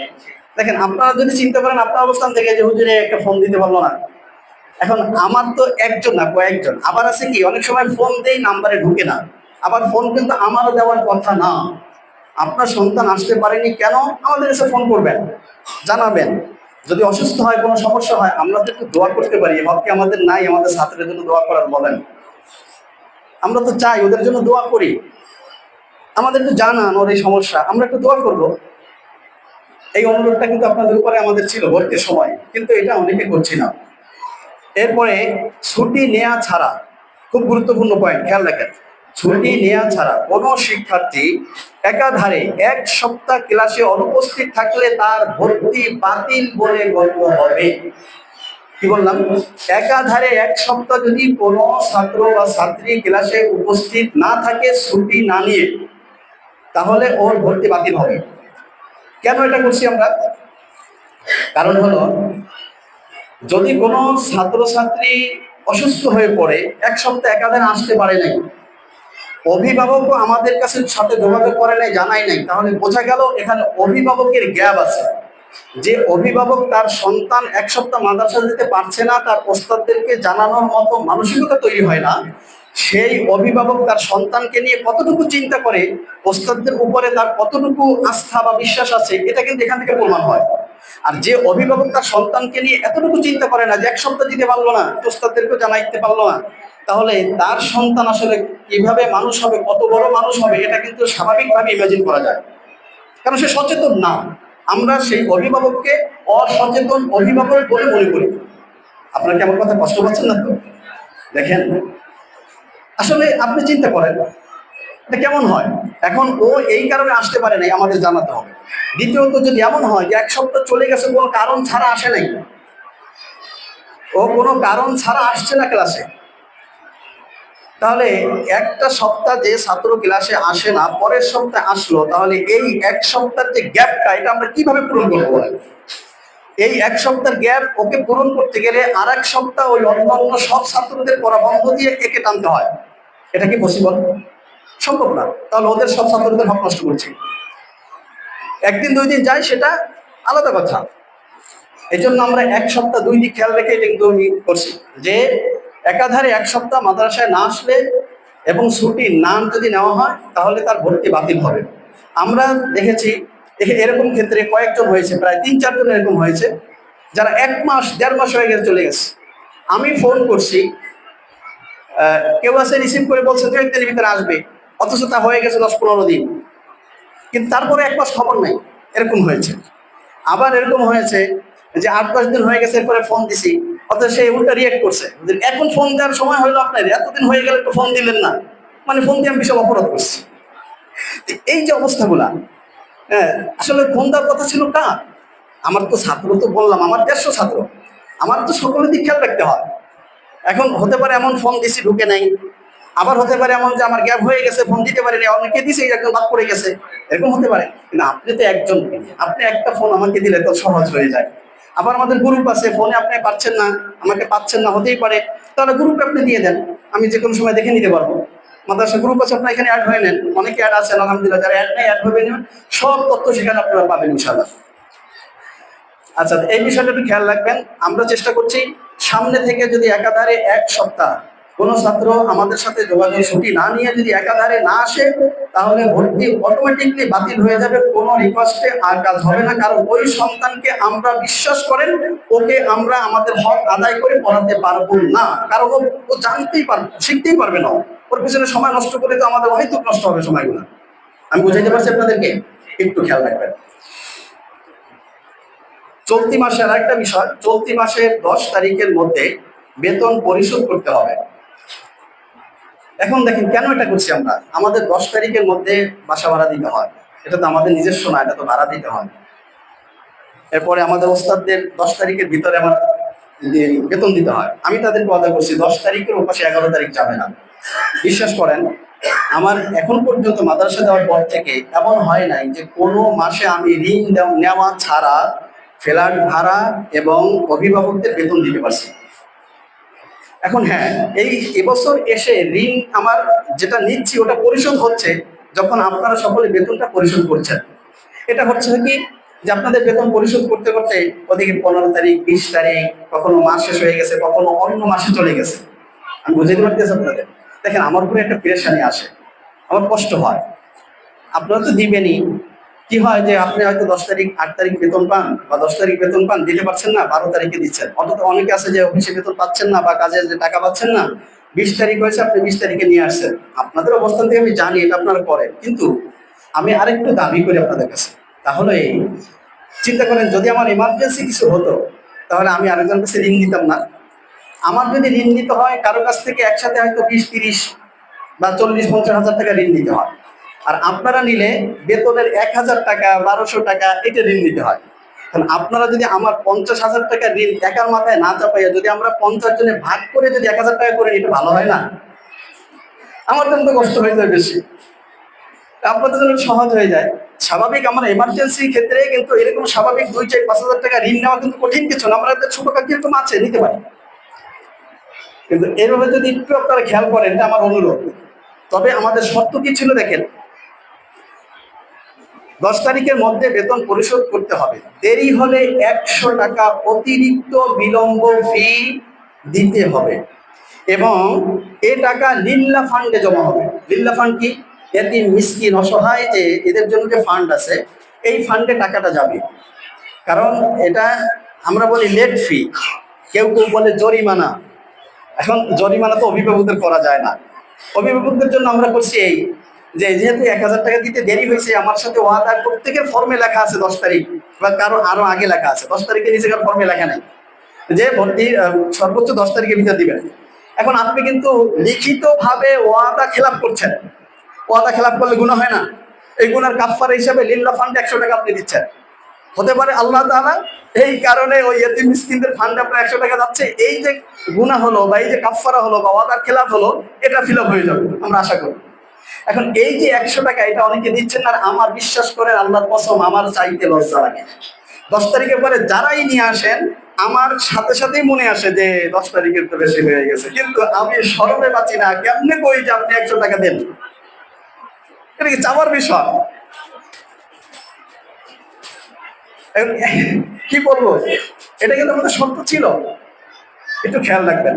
দেখেন আপনারা যদি চিন্তা করেন আপনার অবস্থান থেকে, যে হুজুরে একটা ফোন দিতে পারলো না, এখন আমার তো একজন না কয়েকজন, আবার আছে কি অনেক সময় ফোন দেই নাম্বারে ঢুকে না, আবার ফোন কিন্তু আমারও দেওয়ার কথা না। আপনার সন্তান আসতে পারেনি কেন, আমাদের এসে ফোন করবেন, জানাবেন। যদি অসুস্থ হয়, কোনো সমস্যা হয়, আমরা তো একটু দোয়া করতে পারি, ভাবকে আমাদের নাই আমাদের ছাত্রের জন্য দোয়া করার? বলেন, আমরা তো চাই ওদের জন্য দোয়া করি, আমাদের একটু জানান ওর এই সমস্যা, আমরা একটু দোয়া করবো। এই অনুরোধটা কিন্তু আপনাদের উপরে আমাদের ছিল ভর্তির সময়, কিন্তু এটা অনেকে করছি না। এরপরে ছুটি নেওয়া ছাড়া, খুব গুরুত্বপূর্ণ পয়েন্ট, খেয়াল রাখেন, ছুটি নেওয়া ছাড়া কোনো শিক্ষার্থী একাধারে 1 সপ্তাহ ক্লাসে অনুপস্থিত থাকলে তার ভর্তি বাতিল বলে গণ্য হবে। কি বললাম? একাধারে 1 সপ্তাহ যদি কোনো ছাত্র বা ছাত্রী ক্লাসে উপস্থিত না থাকে ছুটি না নিয়ে, তাহলে ওর ভর্তি বাতিল হবে। কেন এটা করছি আমরা? কারণ হলো, যদি কোনো ছাত্রছাত্রী অসুস্থ হয়ে পড়ে, 1 সপ্তাহ একাধারে আসতে পারে নাই, অভিভাবকও আমাদের কাছে সাথে যোগাযোগ করে নাই, জানাই নাই, তাহলে বোঝা গেল এখানে অভিভাবকের গ্যাপ আছে। যে অভিভাবক তার সন্তান 1 সপ্তাহ মাদ্রাসা যেতে পারছে না, তার ওস্তাদদেরকে জানানোর মতো মানসিকতা তৈরি হয় না, সেই অভিভাবক তার সন্তানকে নিয়ে কতটুকু চিন্তা করে, ওস্তাদদের উপরে তার কতটুকু আস্থা বা বিশ্বাস আছে, এটা কিন্তু এখান থেকে প্রমাণ হয়। আর যে অভিভাবক তার সন্তানকে নিয়ে এতটুকু চিন্তা করে না, যে 1 সপ্তাহ দিতে পারলো না, ওস্তাদদেরকে জানাইতে পারলো না, তাহলে তার সন্তান আসলে কিভাবে মানুষ হবে, কত বড় মানুষ হবে, এটা কিন্তু স্বাভাবিকভাবে ইমাজিন করা যায়। কারণ সে সচেতন না। আমরা সেই অভিভাবককে অসচেতন অভিভাবক বলে মনে করি। আপনার কি আমার কথা কষ্ট পাচ্ছেন না তো? দেখেন, আসলে আপনি চিন্তা করেন এটা কেমন হয়। এখন ও এই কারণে আসতে পারে নাই, আমাদের জানাতে হবে। দ্বিতীয়ত, যদি এমন হয় যে 1 সপ্তাহ চলে গেছে, কোনো কারণ ছাড়া আসে নাই, ও কোনো কারণ ছাড়া আসছে না ক্লাসে, তাহলে 1 সপ্তাহ যে ছাত্র ক্লাসে আসে না, পরের সপ্তাহে আসলো, তাহলে এই 1 সপ্তাহের যে গ্যাপটা, এটা আমরা কিভাবে পূরণ করবো বলেন? এই 1 সপ্তাহের গ্যাপ ওকে পূরণ করতে গেলে আর 1 সপ্তাহ ওই অন্যান্য সব ছাত্রদের পড়া বন্ধ দিয়ে একে টানতে হয়। এটা কি পসিবল? সম্ভব না। তাহলে ওদের সব ছাত্রদের হক নষ্ট করছে। 1 দিন 2 দিন যায়, সেটা আলাদা কথা। এই জন্য আমরা 1 সপ্তাহ 2 দিন খেয়াল রেখে এটা কিন্তু আমি করছি, যে একাধারে 1 সপ্তাহ মাদ্রাসায় না আসলে এবং ছুটি না যদি নেওয়া হয়, তাহলে তার ভর্তি বাতিল হবে। আমরা দেখেছি এরকম ক্ষেত্রে কয়েকজন হয়েছে, প্রায় 3-4 জন এরকম হয়েছে, যারা 1 মাস 1.5 মাস হয়ে গেছে চলে গেছে। আমি ফোন করছি, কেউ আছে রিসিভ করে বলছে 2-1 দিনের ভিতরে আসবে, অথচ তা হয়ে গেছে 10-15 দিন, কিন্তু তারপরে 1 মাস খবর নাই। এরকম হয়েছে। আবার এরকম হয়েছে যে 8-10 দিন হয়ে গেছে, এরপরে ফোন দিছি, অথচ সে উল্টা রিয়েক্ট করছে, এখন ফোন দেওয়ার সময় হলো আপনার, এতদিন হয়ে গেলে একটু ফোন দিলেন না, মানে ফোন দিয়ে আমি বিশাল অপরাধ করছি। এই যে অবস্থাগুলা, হ্যাঁ, আসলে ফোন দেওয়ার কথা ছিল কার? আমার তো ছাত্র, তো বললাম আমার 150 ছাত্র, আমার তো সকলের দিক খেয়াল রাখতে হয়। এখন হতে পারে এমন ফোন দিছি ঢুকে নাই, আবার হতে পারে এমন যে আমার গ্যাপ হয়ে গেছে, ফোন দিতে পারিনি, অনেকে দিছে একজন বাদ পড়ে গেছে, এরকম হতে পারে। কিন্তু আপনি তো একজন, আপনি একটা ফোন আমাকে দিলে তো সহজ হয়ে যায়। আবার আমাদের গ্রুপ আছে, ফোনে আপনি পাচ্ছেন না, আমাকে পাচ্ছেন না, হতেই পারে, তাহলে গ্রুপে আপনি দিয়ে দেন, আমি যে কোনো সময় দেখে নিতে পারবো। মাদ্রাসা গ্রুপ আছে, আপনার এখানে অ্যাড হয়ে নেন, অনেকে অ্যাড আছেন আলহামদুলিল্লাহ, যারা অ্যাড নেই অ্যাড হয়ে নেবেন, সব তথ্য সেখানে আপনারা পাবেন ইনশাআল্লাহ। আচ্ছা, এই বিষয়টা একটু খেয়াল রাখবেন। আমরা চেষ্টা করছি সামনে থেকে যদি একাধারে 1 সপ্তাহ কোনো ছাত্র আমাদের সাথে যোগাযোগ ছুটি না নিয়ে যদি একাধারে না আসে, তাহলে ভর্তি অটোমেটিকলি বাতিল হয়ে যাবে, কোনো রিকোয়েস্টে আর কাজ হবে না। কারণ ওই সন্তানকে আমরা বিশ্বাস করেন, ওকে আমরা আমাদের হক আদায় করে পড়াতে পারবো না। কারণ ও জানতেই পারবে, শিখতেই পারবে না, ওর পিছনে সময় নষ্ট করে তো আমাদের অহেতুক নষ্ট হবে সময়গুলো। আমি বুঝাইতে পারছি আপনাদেরকে? একটু খেয়াল রাখবেন। চলতি মাসে আর একটা বিষয়, চলতি মাসের 10 তারিখের মধ্যে বেতন পরিশোধ করতে হবে। এখন দেখেন কেন এটা করছি আমরা, আমাদের 10 তারিখের মধ্যে বাসা ভাড়া দিতে হয়, এটা তো আমাদের নিজস্ব না, এটা তো ভাড়া দিতে হয়। এরপরে আমাদের ওস্তাদদের 10 তারিখের ভিতরে আমার বেতন দিতে হয়। আমি তাদেরকে কথা করছি 10 তারিখের ওপাশে 11 তারিখ যাবে না। বিশ্বাস করেন, আমার এখন পর্যন্ত মাদ্রাসা দেওয়ার পর থেকে এমন হয় নাই যে কোনো মাসে আমি ঋণ নেওয়া ছাড়া ফ্ল্যাট ভাড়া এবং অভিভাবকদের বেতন দিতে পারছি। এখন হ্যাঁ, এই এবছর এসে ঋণ আমার যেটা নিচ্ছি ওটা পরিশোধ হচ্ছে, যখন আপনারা সকলে বেতনটা পরিশোধ করছেন। এটা হচ্ছে কি যে আপনাদের বেতন পরিশোধ করতে করতে ওদিকে 15 তারিখ 20 তারিখ, কখনো মাস শেষ হয়ে গেছে, কখনো অন্য মাসে চলে গেছে। আমি বুঝাইতে পারতেছি আপনাদের। দেখেন, আমার উপরে একটা প্রেশানি আসে, আমার কষ্ট হয়। আপনারা তো দিবেনই, কি হয় যে আপনি হয়তো 10 তারিখ 8 তারিখ বেতন পান বা 10 তারিখ বেতন পান, দিতে পারছেন না, 12 তারিখে দিচ্ছেন। অন্তত অনেকে আছে যে অফিসে বেতন পাচ্ছেন না বা কাজে যে টাকা পাচ্ছেন না, 20 তারিখ হয়েছে, আপনি 20 তারিখে নিয়ে আসছেন। আপনাদের অবস্থান থেকে আমি জানি এটা আপনারা করেন, কিন্তু আমি আরেকটু দাবি করি আপনাদের কাছে। তাহলে চিন্তা করেন, যদি আমার ইমার্জেন্সি কিছু হতো, তাহলে আমি আরেকজনের কাছে ঋণ নিতাম না। আমার যদি ঋণ নিতে হয় কারো কাছ থেকে একসাথে হয়তো 20-30 বা 40-50 হাজার টাকা ঋণ নিতে হয়, আর আপনারা নিলে বেতনের 1,000 টাকা 1200 টাকা এটা ঋণ নিতে হয়। কারণ আপনারা যদি আমার 50,000 টাকা ঋণ একার মাথায় না চাপাইয়া যদি আমরা 50 জনে ভাগ করে যদি 1,000 টাকা করে এটা ভালো হয় না? আমার জন্য তো কষ্ট হয়ে যায় বেশি, আপনাদের জন্য সহজ হয়ে যায়। স্বাভাবিক আমার এমার্জেন্সি ক্ষেত্রে কিন্তু এরকম স্বাভাবিক 2-4-5 হাজার টাকা ঋণ নেওয়া কিন্তু কঠিন কিছু না, আমরা ছোটখাটো এরকম আছে নিতে পারি। কিন্তু এইভাবে যদি একটু আপনারা খেয়াল করেন, এটা আমার অনুরোধ। তবে আমাদের শর্ত কি ছিল দেখেন, 10 তারিখের মধ্যে বেতন পরিশোধ করতে হবে, দেরি হলে 100 টাকা অতিরিক্ত বিলম্ব ফি দিতে হবে, এবং এ টাকা লিল্লা ফান্ডে জমা হবে। লিল্লা ফান্ড কি? এতিম মিসকিন অসহায় যে এদের জন্য যে ফান্ড আছে এই ফান্ডে টাকাটা যাবে। কারণ এটা আমরা বলি লেট ফি, কেউ কেউ বলে জরিমানা। এখন জরিমানা তো অভিভাবকদের করা যায় না, অভিভাবকদের জন্য আমরা করছি এই যে যেহেতু 1,000 টাকা দিতে দেরি হয়েছে, আমার সাথে ওয়াদা প্রত্যেকের ফর্মে লেখা আছে 10 তারিখ, বা কারো আরো আগে লেখা আছে 10 তারিখের নিচে, কারো ফর্মে লেখা নেই যে ভর্তি সর্বোচ্চ 10 তারিখের ভিতরে দিবেন। এখন আপনি কিন্তু লিখিত ভাবে ওয়াদা খেলাপ করছেন, ওয়াদা খেলাপ করলে গুনাহ হয় না? এই গুনার কাফফারা হিসাবে লিল্লাহ ফান্ডে 100 টাকা আপনি দিচ্ছেন। হতে পারে আল্লাহ তাআলা এই কারণে ওই ইয়েতিম মিসকিনদের ফান্ডে আপনার 100 টাকা যাচ্ছে, এই যে গুনাহ হলো বা এই যে কাফফারা হলো বা ওয়াদার খেলাপ হলো এটা ফিল আপ হয়ে যাবে আমরা আশা করি। এখন এই যে 100 টাকা এটা অনেকে দিচ্ছেন না, আর আমার বিশ্বাস করেন আল্লাহর কসম আমার চাইতে লজ্জা লাগে। 10 তারিখের পরে যারাই নিয়ে আসেন আমার সাথে সাথেই মনে আসে যে 10 তারিখের তো বেশি হয়ে গেছে, কিন্তু আমি শরমে বাঁচি না, কেমনে কই যে আপনি 100 টাকা দেন? এটা কি চাওয়ার বিষয়? কি বলবো, এটা কিন্তু আমাদের শর্ত ছিল, একটু খেয়াল রাখবেন।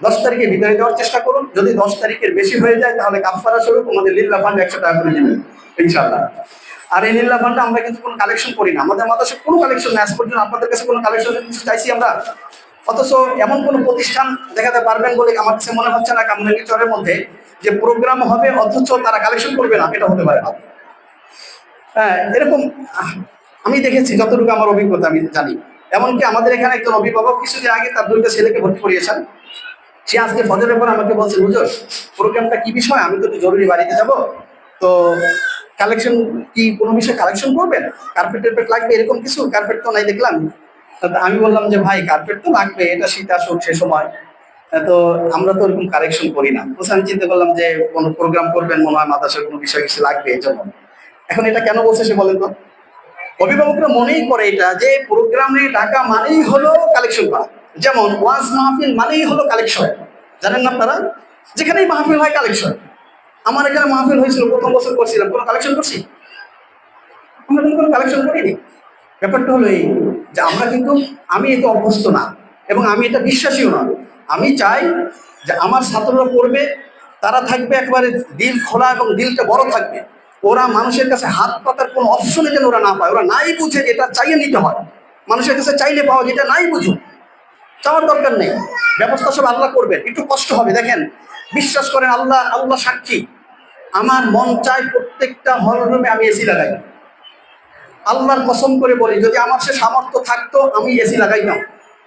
10 তারিখের ভিতরে দেওয়ার চেষ্টা করুন, যদি 10 তারিখের বেশি হয়ে যায় তাহলে কাফফারা স্বরূপ আমাদের লিল্লাহ ফান্ড 100 টাকা করে দিবেন ইনশাআল্লাহ। আর এই লিল্লাহ ফান্ডে আমরা কিন্তু কোনো কালেকশন করি না, আমাদের মাদ্রাসায় কোনো কালেকশন না, আজ পর্যন্ত আপনাদের কাছে কোনো কালেকশন কিছু চাইছি আমরা? অথচ এমন কোনো প্রতিষ্ঠান দেখাতে পারবেন বলে আমার কাছে মনে হচ্ছে না কামরাঙ্গীর চরের মধ্যে যে প্রোগ্রাম হবে অথচ তারা কালেকশন করবে না, এটা হতে পারে না। হ্যাঁ, এরকম আমি দেখেছি, যতটুকু আমার অভিজ্ঞতা আমি জানি। এমনকি আমাদের এখানে একজন অভিভাবক কিছুদিন আগে তার 2টা ছেলেকে ভর্তি করিয়েছেন, সে আজকে ফজরের পর আমাকে বলছে, হুজুর প্রোগ্রামটা কি বিষয়, আমি তো একটু জরুরি বাড়িতে যাব, তো কালেকশন কি কোনো বিষয়ে কালেকশন করবেন? কার্পেট টার্পেট লাগবে এরকম কিছু? কার্পেট তো নাই দেখলাম। আমি বললাম যে ভাই কার্পেট তো লাগবে, এটা শীত আসুক সে সময়, তো আমরা তো ওরকম কালেকশন করি না। বলছে, আমি চিন্তা করলাম যে কোনো প্রোগ্রাম করবেন মনে হয় মাদ্রাসার কোনো বিষয় কিছু লাগবে এই জন্য। এখন এটা কেন বলছে সে বলেন তো? অভিভাবকরা মনেই করে এটা যে প্রোগ্রামে টাকা মানেই হলো কালেকশন করা, যেমন ওয়াজ মাহফিল মানেই হলো কালেকশন। জানেন না আপনারা, যেখানেই মাহফিল হয় কালেকশন। আমার এখানে মাহফিল হয়েছিল, প্রথম বছর করছিলাম, কোনো কালেকশন করছি? আমরা কিন্তু কোনো কালেকশন করিনি। ব্যাপারটা হলো এই যে আমরা কিন্তু, আমি এতে অভ্যস্ত না এবং আমি এটা বিশ্বাসীও না। আমি চাই যে আমার ছাত্ররা পড়বে, তারা থাকবে একেবারে দিল খোলা এবং দিলটা বড় থাকবে, ওরা মানুষের কাছে হাত পাতার কোনো অপশনে যেন ওরা না পায়, ওরা নাই বুঝে যেটা চাইয়ে নিতে হয়, মানুষের কাছে চাইলে পাওয়া যেটা নাই বুঝুক, চাওয়ার দরকার নেই, ব্যবস্থা সব আল্লাহ করবেন। একটু কষ্ট হবে, দেখেন বিশ্বাস করেন, আল্লাহ আল্লাহ সাক্ষী, আমার মন চায় প্রত্যেকটা হল রুমে আমি এসি লাগাই। আল্লাহর কসম করে বলি, যদি আমার সে সামর্থ্য থাকতো আমি এসি লাগাইতাম।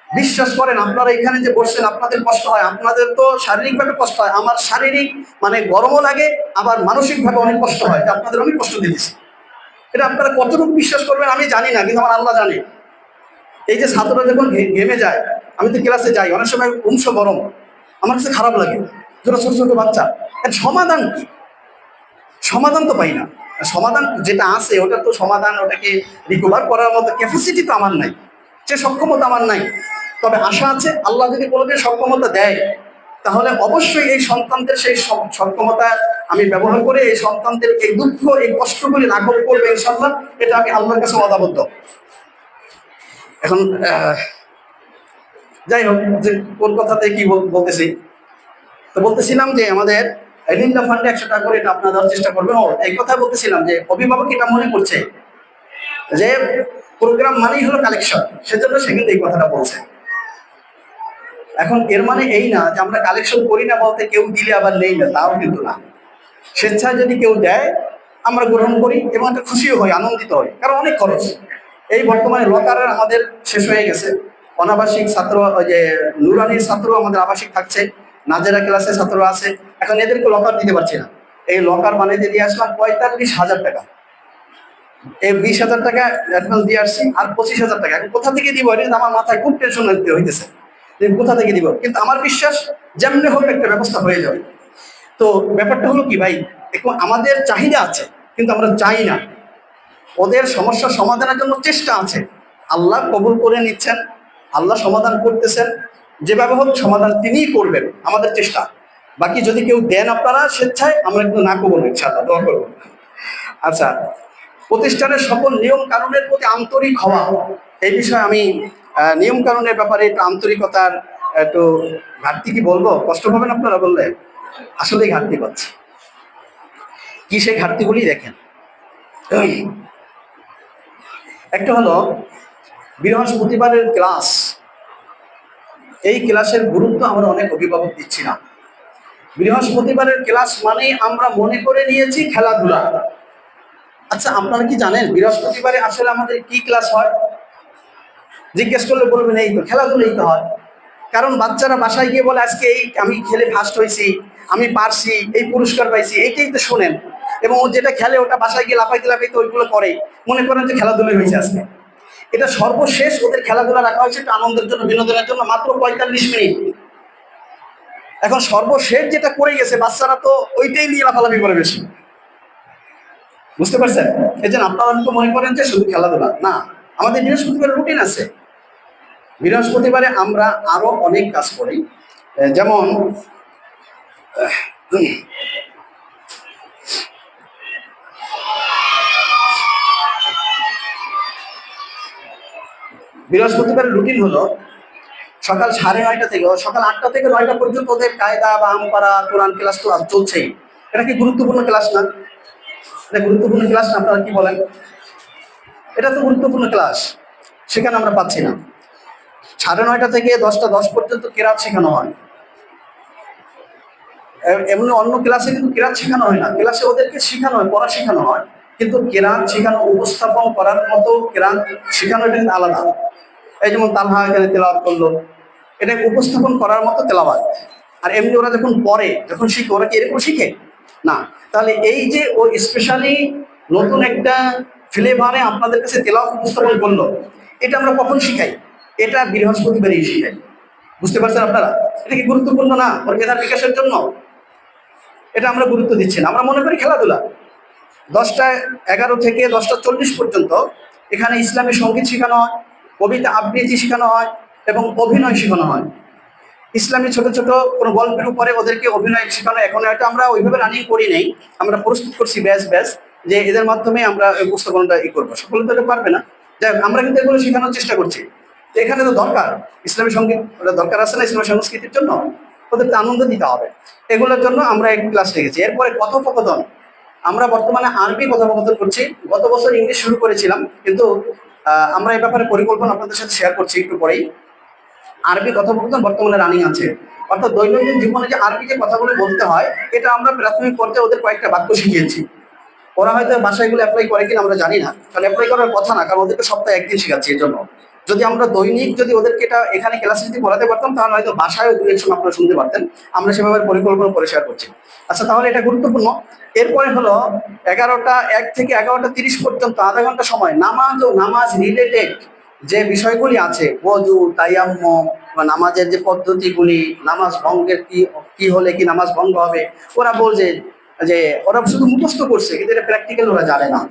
বিশ্বাস করেন, আপনারা এখানে যে বসছেন আপনাদের কষ্ট হয়, আপনাদের তো শারীরিকভাবে কষ্ট হয়, আমার শারীরিক মানে গরমও লাগে, আবার মানসিকভাবে অনেক কষ্ট হয়, আপনাদের অনেক কষ্ট দিয়েছি। এটা আপনারা কতটুকু বিশ্বাস করবেন আমি জানি না, কিন্তু আমার আল্লাহ জানে। এই যে ছাত্ররা যখন ঘেমে যায়, আমি তো ক্লাসে যাই, অনেক সময় গরম, আমার কাছে খারাপ লাগে, যারা ছোট ছোট বাচ্চা, এর সমাধান কি? সমাধান তো পাই না। সমাধান যেটা আছে ওটা তো সমাধান, ওটাকে রিকভার করার মতো ক্যাপাসিটি তো আমার নাই, সে সক্ষমতা আমার নাই। তবে আশা আছে, আল্লাহ যদি কোনোদিন সক্ষমতা দেয় তাহলে অবশ্যই এই সন্তানদের সেই সক্ষমতা আমি ব্যবহার করে এই সন্তানদের এই দুঃখ এই কষ্টগুলি লাঘব করবে ইনশাল্লাহ, এটা আমি আল্লাহর কাছে ওয়াদাবদ্ধ। এখন যাই হোক, যে কোন কথাতে কি বলতেছি, তো বলতেছিলাম যে আমাদের লিল্লাহ ফান্ডে 100 টাকা করে এটা আপনারা দেওয়ার চেষ্টা করবেন। ও এই কথা বলতেছিলাম যে অভিভাবক এটা মনে করছে যে প্রোগ্রাম মানেই হলো কালেকশন, সেজন্য সে কিন্তু এই কথাটা বলছে। এখন এর মানে এই না যে আমরা কালেকশন করি না বলতে কেউ দিলে আবার নেই না, তাও কিন্তু না। স্বেচ্ছায় যদি কেউ দেয় আমরা গ্রহণ করি এবং একটা খুশিও হই, আনন্দিত হই, কারণ অনেক খরচ। এই বর্তমানে লকারের আমাদের শেষ হয়ে গেছে, অনাবাসিক ছাত্র, ওই যে নুরানির ছাত্র আমাদের আবাসিক থাকছে, নাজেরা ক্লাসের ছাত্র আছে। এখন এদেরকে লকার দিতে পারছি না, এই লকার বানিয়ে দিয়ে আসলাম 45,000 টাকা। এই 20,000 টাকা অ্যাডভান্স দিয়ে আসছি, আর 25,000 টাকা এখন কোথা থেকে দিব, এটা আমার মাথায় খুব টেনশন হইতেছে যে কোথা থেকে দিব। কিন্তু আমার বিশ্বাস যেমনি হোক একটা ব্যবস্থা হয়ে যাবে। তো ব্যাপারটা হলো কি ভাই, এখন আমাদের চাহিদা আছে কিন্তু আমরা চাই না। ওদের সমস্যার সমাধানের জন্য চেষ্টা আছে, আল্লাহ কবুল করে নিচ্ছেন, আল্লাহ সমাধান করতেছেন, যেভাবে হোক সমাধান তিনিই করবেন, আমাদের চেষ্টা। বাকি যদি কেউ দেন আপনারা স্বেচ্ছায়, আমরা কিন্তু না করবো না, ইনশাআল্লাহ দোয়া করবো। আচ্ছা, প্রতিষ্ঠানের সকল নিয়ম কানুনের প্রতি আন্তরিক হওয়া, এই বিষয়ে আমি নিয়ম কানুনের ব্যাপারে একটু আন্তরিকতার একটু ঘাটতি কি বলবো, কষ্ট পাবেন আপনারা বললে, আসলেই ঘাটতি পাচ্ছে। কি সেই ঘাটতিগুলি দেখেন। একটা হলো বৃহস্পতিবারের ক্লাস, এই ক্লাসের গুরুত্ব আমরা অনেক অভিভাবক দিচ্ছি না। বৃহস্পতিবারের ক্লাস মানেই আমরা মনে করে নিয়েছি খেলাধুলা। আচ্ছা, আপনারা কি জানেন বৃহস্পতিবারে আসলে আমাদের কি ক্লাস হয়? জিজ্ঞেস করলে বলবেন এই তো খেলাধুলাই তো হয়। কারণ বাচ্চারা বাসায় গিয়ে বলে আজকে এই আমি খেলে ফার্স্ট হয়েছি, আমি পারছি, এই পুরস্কার পাইছি, এইটাই তো শোনেন। এবং ও যেটা খেলে ওটা বাসায় গিয়ে লাফাইতে লাফাইতে ওইগুলো করে, মনে করেন যে খেলাধুলাই হয়েছে আজকে। এটা সর্বশেষ ওদের খেলাধুলা রাখা হয়েছে একটু আনন্দের জন্য, বিনোদনের জন্য, মাত্র 45 মিনিট। এখন সর্বশেষ যেটা করে গেছে বাচ্চারা তো ওইটাই নিয়ে লাফালাফি করে বেশি, বুঝতে পারছেন? এই জন্য আপনারা তো মনে করেন যে শুধু খেলাধুলা না, আমাদের বৃহস্পতিবারের রুটিন আছে। বৃহস্পতিবারে আমরা আরো অনেক কাজ করি, যেমন বৃহস্পতিবারের রুটিন হলো সকাল 9:30 থেকে সকাল 8টা থেকে 9টা পর্যন্ত ওদের কায়দা বা আমপাড়া কোরআন ক্লাস তো চলছেই। এটা কি গুরুত্বপূর্ণ ক্লাস না? এটা গুরুত্বপূর্ণ ক্লাস না, আপনারা কি বলেন? এটা তো গুরুত্বপূর্ণ ক্লাস, সেখানে আমরা পাচ্ছি না। 9:30 থেকে 10টা 10 পর্যন্ত কেরাত শেখানো হয়। এমনি অন্য ক্লাসে কিন্তু কেরাত শেখানো হয় না, ক্লাসে ওদেরকে শেখানো হয়, পড়া শেখানো হয়, কিন্তু কেরাত শেখানো, উপস্থাপন করার মতো কেরাত শেখানো এটা কিন্তু আলাদা। এই যেমন তালহা এখানে তেলাওয়াত করলো, এটা উপস্থাপন করার মতো তেলাওয়াত। আর এমনি ওরা যখন পড়ে, যখন শিখে, ওরা কি এরকম শিখে না। তাহলে এই যে ও স্পেশালি নতুন একটা ফ্লেভারে আপনাদের কাছে তেলাওয়াত উপস্থাপন করলো, এটা আমরা কখন শিখাই? এটা বৃহস্পতিবারই শিখাই। বুঝতে পারছেন আপনারা? এটা কি গুরুত্বপূর্ণ না ওর মেধার বিকাশের জন্য? এটা আমরা গুরুত্ব দিচ্ছি না, আমরা মনে করি খেলাধুলা। 10টা 11 থেকে 10টা 40 পর্যন্ত এখানে ইসলামী সঙ্গীত শেখানো হয়, কবিতা আবৃত্তি শেখানো হয় এবং অভিনয় শেখানো হয়। ইসলামী ছোট ছোট কোনো গল্পের উপরে ওদেরকে অভিনয় শেখানো, এখন এটা আমরা ওইভাবে রানিং করি নেই, আমরা প্রস্তুত করছি ব্যাচ ব্যাচ, যে এদের মাধ্যমে আমরা উপস্থাপনটা করবো। সকলে তো এটা পারবে না, যাই হোক আমরা কিন্তু এগুলো শেখানোর চেষ্টা করছি। তো এখানে তো দরকার ইসলামী সঙ্গীত, দরকার আছে না ইসলামী সংস্কৃতির জন্য, ওদেরকে আনন্দ দিতে হবে। এগুলোর জন্য আমরা এক ক্লাস রেখেছি। এরপরে কথোপকথন, আমরা বর্তমানে আরবি কথোপকথন করছি। গত বছর ইংলিশ শুরু করেছিলাম, কিন্তু আমরা এই ব্যাপারে পরিকল্পনা আপনাদের সাথে শেয়ার করছি একটু পরেই। আরবি কথোপকথন বর্তমানে রানিং আছে, অর্থাৎ দৈনন্দিন জীবনে যে আরবি যে কথাগুলো বলতে হয়, এটা আমরা প্রাথমিক পর্যায়ে ওদের কয়েকটা বাক্য শিখিয়েছি। ওরা হয়তো বাসায় গুলো অ্যাপ্লাই করে কিনা আমরা জানি না, কারণ অ্যাপ্লাই করার কথা না, কারণ ওদেরকে সপ্তাহে একদিন শেখাচ্ছি। এই জন্য যদি আমরা দৈনিক যদি ওদেরকে এটা এখানে ক্লাসে যদি পড়াতে পারতাম, তাহলে হয়তো বাসায় দু একজন আপনারা শুনতে পারতেন। আমরা সেভাবে পরিকল্পনা করে শেয়ার করছি। আচ্ছা, তাহলে এটা গুরুত্বপূর্ণ। এরপরে হলো 1 থেকে 11টা 30 পর্যন্ত আধা ঘন্টা সময় নামাজ ও নামাজ রিলেটেড যে বিষয়গুলি আছে, ওযু, তায়াম্মুম বা নামাজের যে পদ্ধতিগুলি, নামাজ ভঙ্গের কি কি হলে কি নামাজ ভঙ্গ হবে, ওরা বলছে যে ওরা শুধু মুখস্থ করছে, কিন্তু এটা প্র্যাকটিক্যাল ওরা জানে না।